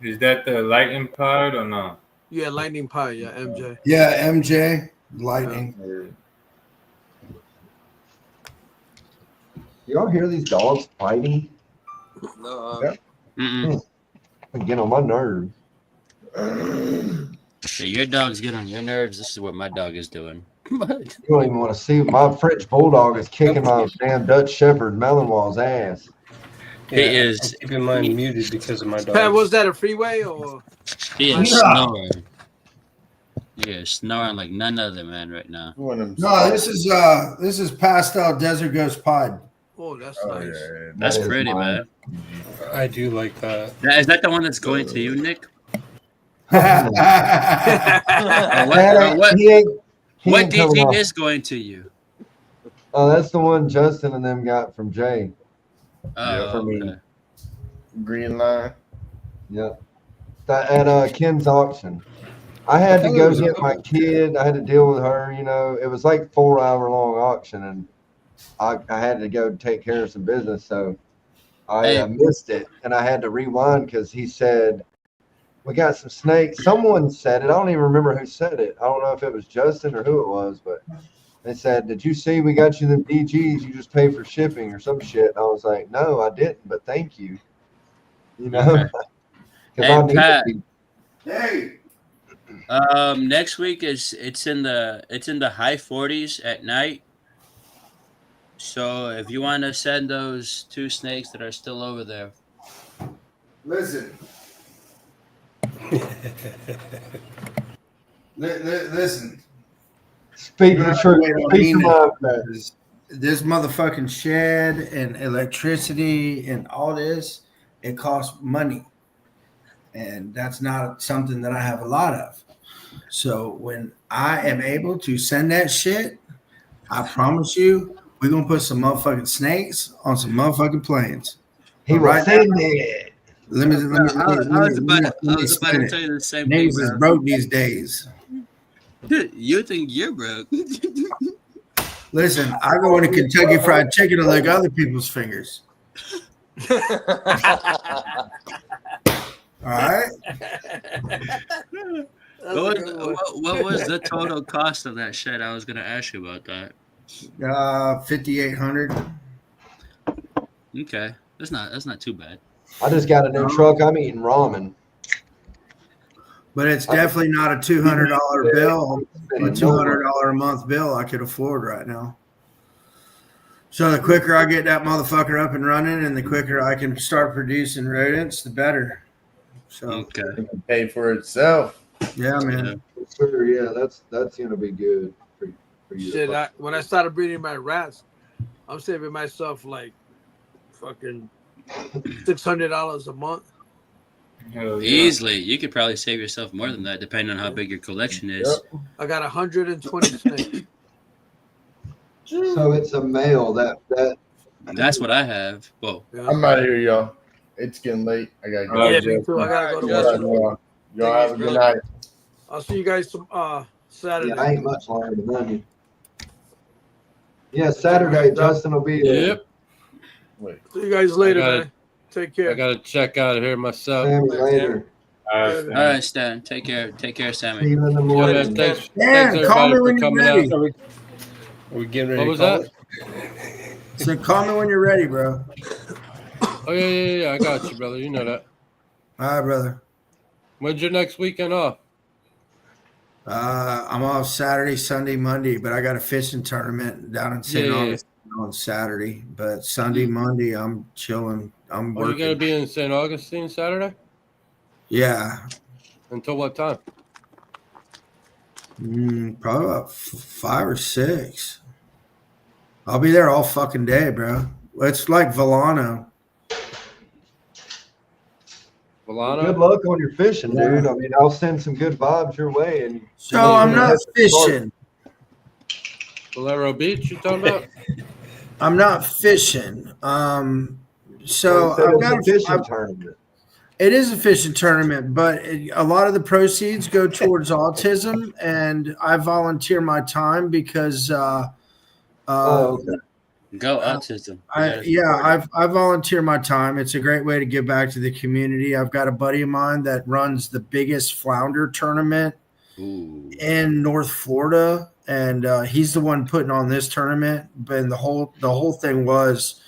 Is that the lightning pod or no? Yeah, lightning pie. Yeah, MJ. Yeah, MJ. Lightning. Y'all hear these dogs fighting? No, Mm-mm. They get on my nerves. So your dogs get on your nerves. This is what my dog is doing. You don't even want to see my French bulldog is kicking my damn Dutch Shepherd Malinois' ass. He is. Keep in mind muted because of my dog. Pat, was that a freeway or? He is Yeah. snoring. He is snoring like none other, man, right now. No, this is Pastel Desert Ghost Pod. Oh, that's nice. That's That is pretty, mine. man. I do like that. Is that the one that's going to you, Nick? That ain't- What he ain't coming DG off. is going to you? Oh, that's the one Justin and them got from Jay. Oh, for me. okay. Green line. Yep. At Ken's auction. I had to thought go it was a get my couple. kid. I had to deal with her. You know, it was like 4-hour long auction, and I had to go take care of some business. So I Hey. missed it, and I had to rewind because he said, "We got some snakes." Someone said it. I don't even remember who said it. I don't know if it was Justin or who it was, but they said, "Did you see we got you them DGs? You just paid for shipping or some shit." And I was like, "No, I didn't, but thank you." You know, Okay. because Hey, I need Pat. to be. Hey. Next week it's in the high 40s at night. So if you want to send those 2 snakes that are still over there, Listen. Listen. Speak the truth. Wait, I Speak mean the it. love. This motherfucking shed and electricity and all this, it costs money. And that's not something that I have a lot of. So when I am able to send that shit, I promise you, we're going to put some motherfucking snakes on some motherfucking planes. He But will right send now, it. let me I was about to explain tell it. you the same thing, Niggas is bro. broke these days. You think you're broke? Listen, I go into Kentucky Fried Chicken and lick other people's fingers. All right. What was the total cost of that shed? I was gonna ask you about that. 5,800. Okay, that's not too bad. I just got a new truck. I'm eating ramen. But it's definitely not a $200 bill, a $200 a month bill I could afford right now. So the quicker I get that motherfucker up and running, and the quicker I can start producing rodents, the better. So Okay. It can pay for itself. yeah, man. Sure, yeah, that's gonna be good for you. Shit, when I started breeding my rats, I'm saving myself like fucking $600 a month. Hell yeah. Easily, you could probably save yourself more than that, depending on how big your collection is. I got 120 snakes. So it's a male that That's what I have. Whoa. Yeah. I'm out of here, y'all. It's getting late. I gotta go. Yeah, me too. I gotta go to Alright, work. Y'all have a good night. I'll see you guys some Saturday. yeah, I ain't much longer than onion. Yeah, Saturday, Justin will be there. Yep. Wait. See you guys later, I gotta- man. Take care. I gotta check out of here myself. Sammy later. All right, Stan. Take care. Take care, See Sammy. you in the Yeah, morning. man, thanks Dan, everybody call me for when you're coming ready. out. Are we getting ready What to was call that? it? So call me when you're ready, bro. Oh yeah. I got you, brother. You know that. All right, brother. When's your next weekend off? I'm off Saturday, Sunday, Monday, but I got a fishing tournament down in St. Yeah. Augustine on Saturday. But Sunday, Monday, I'm chilling. I'm Oh, you working. gonna be in St. Augustine Saturday? Yeah, Until what time? probably about 5 or 6. I'll be there all fucking day, bro. It's like Volano. Well, Volano? good luck on your fishing, Yeah. dude. I mean, I'll send some good vibes your way. And So I'm not head to the park. fishing. Valero Beach, you talking about? I'm not fishing. So Well, I've it's got a fishing tournament. It is a fishing tournament, but a lot of the proceeds go towards autism, and I volunteer my time because Okay. Go autism. I volunteer my time. It's a great way to give back to the community. I've got a buddy of mine that runs the biggest flounder tournament in North Florida, and he's the one putting on this tournament. But the whole thing was,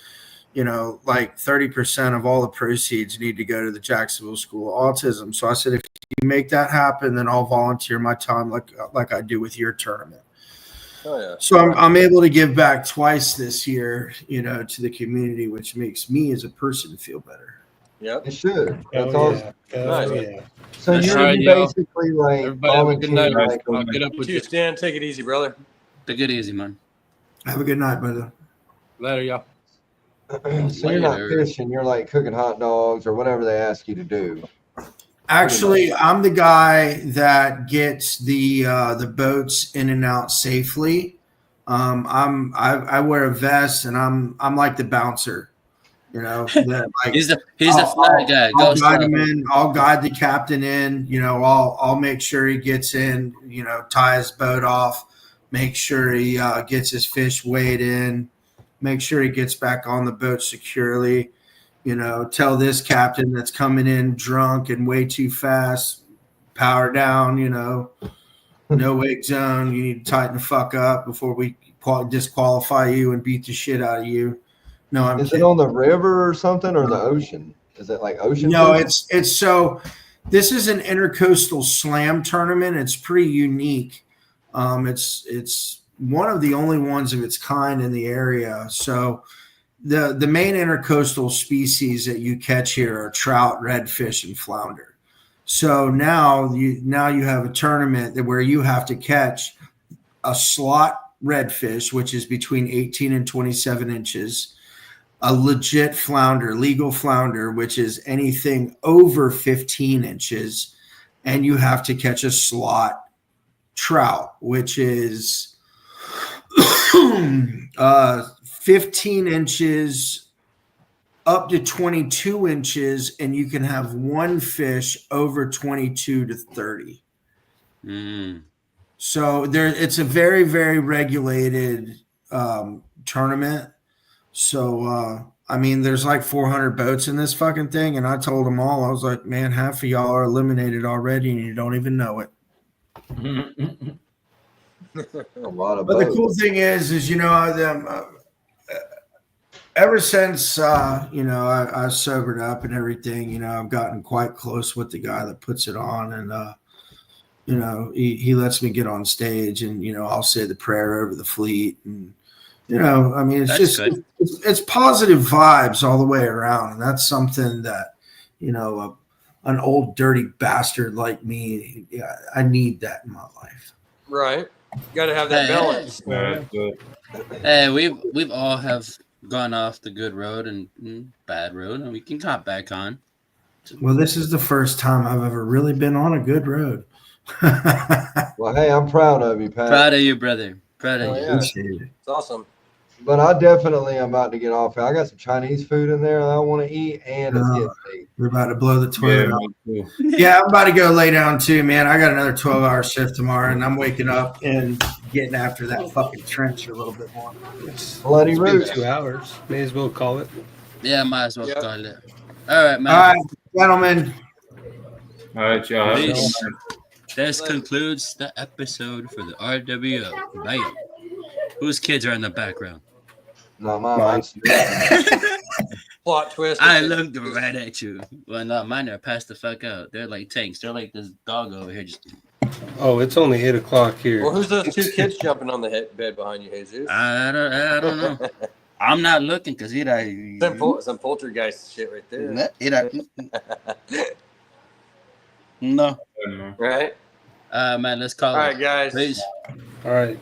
like 30% of all the proceeds need to go to the Jacksonville School of Autism. So I said, if you make that happen, then I'll volunteer my time like I do with your tournament. Oh, yeah. So I'm able to give back twice this year, to the community, which makes me as a person feel better. Yep. It should. That's Oh, awesome. yeah. Nice. Yeah. So That's you're right, y'all. basically like Everybody have a good night. volunteering, I'll get up You with too, you. Stan. Take it easy, brother. Take it easy, man. Have a good night, brother. Later, y'all. So you're not Later. fishing. You're like cooking hot dogs or whatever they ask you to do. Actually, I'm the guy that gets the boats in and out safely. I wear a vest and I'm like the bouncer, that, like, He's the flag guy. I'll Go guide stop. him in. I'll guide the captain in. I'll make sure he gets in. Tie his boat off. Make sure he gets his fish weighed in. Make sure he gets back on the boat securely. Tell this captain that's coming in drunk and way too fast, power down. No wake zone. You need to tighten the fuck up before we disqualify you and beat the shit out of you. No, I'm Is kidding. it on the river or something or the ocean? Is it like ocean? No, fishing? it's so. This is an intercoastal slam tournament. It's pretty unique. It's one of the only ones of its kind in the area. So the main intercoastal species that you catch here are trout, redfish, and flounder. So now you have a tournament where you have to catch a slot redfish, which is between 18 and 27 inches, a legit flounder, legal flounder, which is anything over 15 inches, and you have to catch a slot trout, which is 15 inches up to 22 inches, and you can have one fish over 22 to 30. So it's a very, very regulated tournament. So, there's like 400 boats in this fucking thing. And I told them all, I was like, man, half of y'all are eliminated already and you don't even know it. A lot of But the boats. cool thing is ever since, I sobered up and everything, I've gotten quite close with the guy that puts it on. And, he lets me get on stage and, I'll say the prayer over the fleet. And, it's That's just, good. it's positive vibes all the way around. And that's something that, an old dirty bastard like me, I need that in my life. Right. You got to have that Hey, balance. That's good. Hey, we've all have gone off the good road and bad road, and we can hop back on. Well, this is the first time I've ever really been on a good road. Well, hey, I'm proud of you, Pat. Proud of you, brother. Proud of Oh, you. yeah. It's awesome. But I definitely am about to get off. I got some Chinese food in there that I want to eat, and it's getting late. We're about to blow the toilet Yeah, out. me too. Yeah, I'm about to go lay down too, man. I got another 12-hour shift tomorrow, and I'm waking up and getting after that fucking trench a little bit more. Bloody It's been roots. 2 hours. May as well call it. Yeah, might as well Yep. call it. All right, man. All right, gentlemen. All right, y'all. Have a good Peace. night. This concludes the episode for the RWO. Bam. Whose kids are in the background? Not mine. Mine. Plot twist. I looked right at you. Well, no, mine are passed the fuck out. They're like tanks. They're like this dog over here. Just Oh, it's only 8 o'clock here. Well, who's those two kids jumping on the bed behind you, Jesus? I don't know. I'm not looking because Some poltergeist shit right there. No. Right? Man, let's call All it. right, guys. Peace. All right.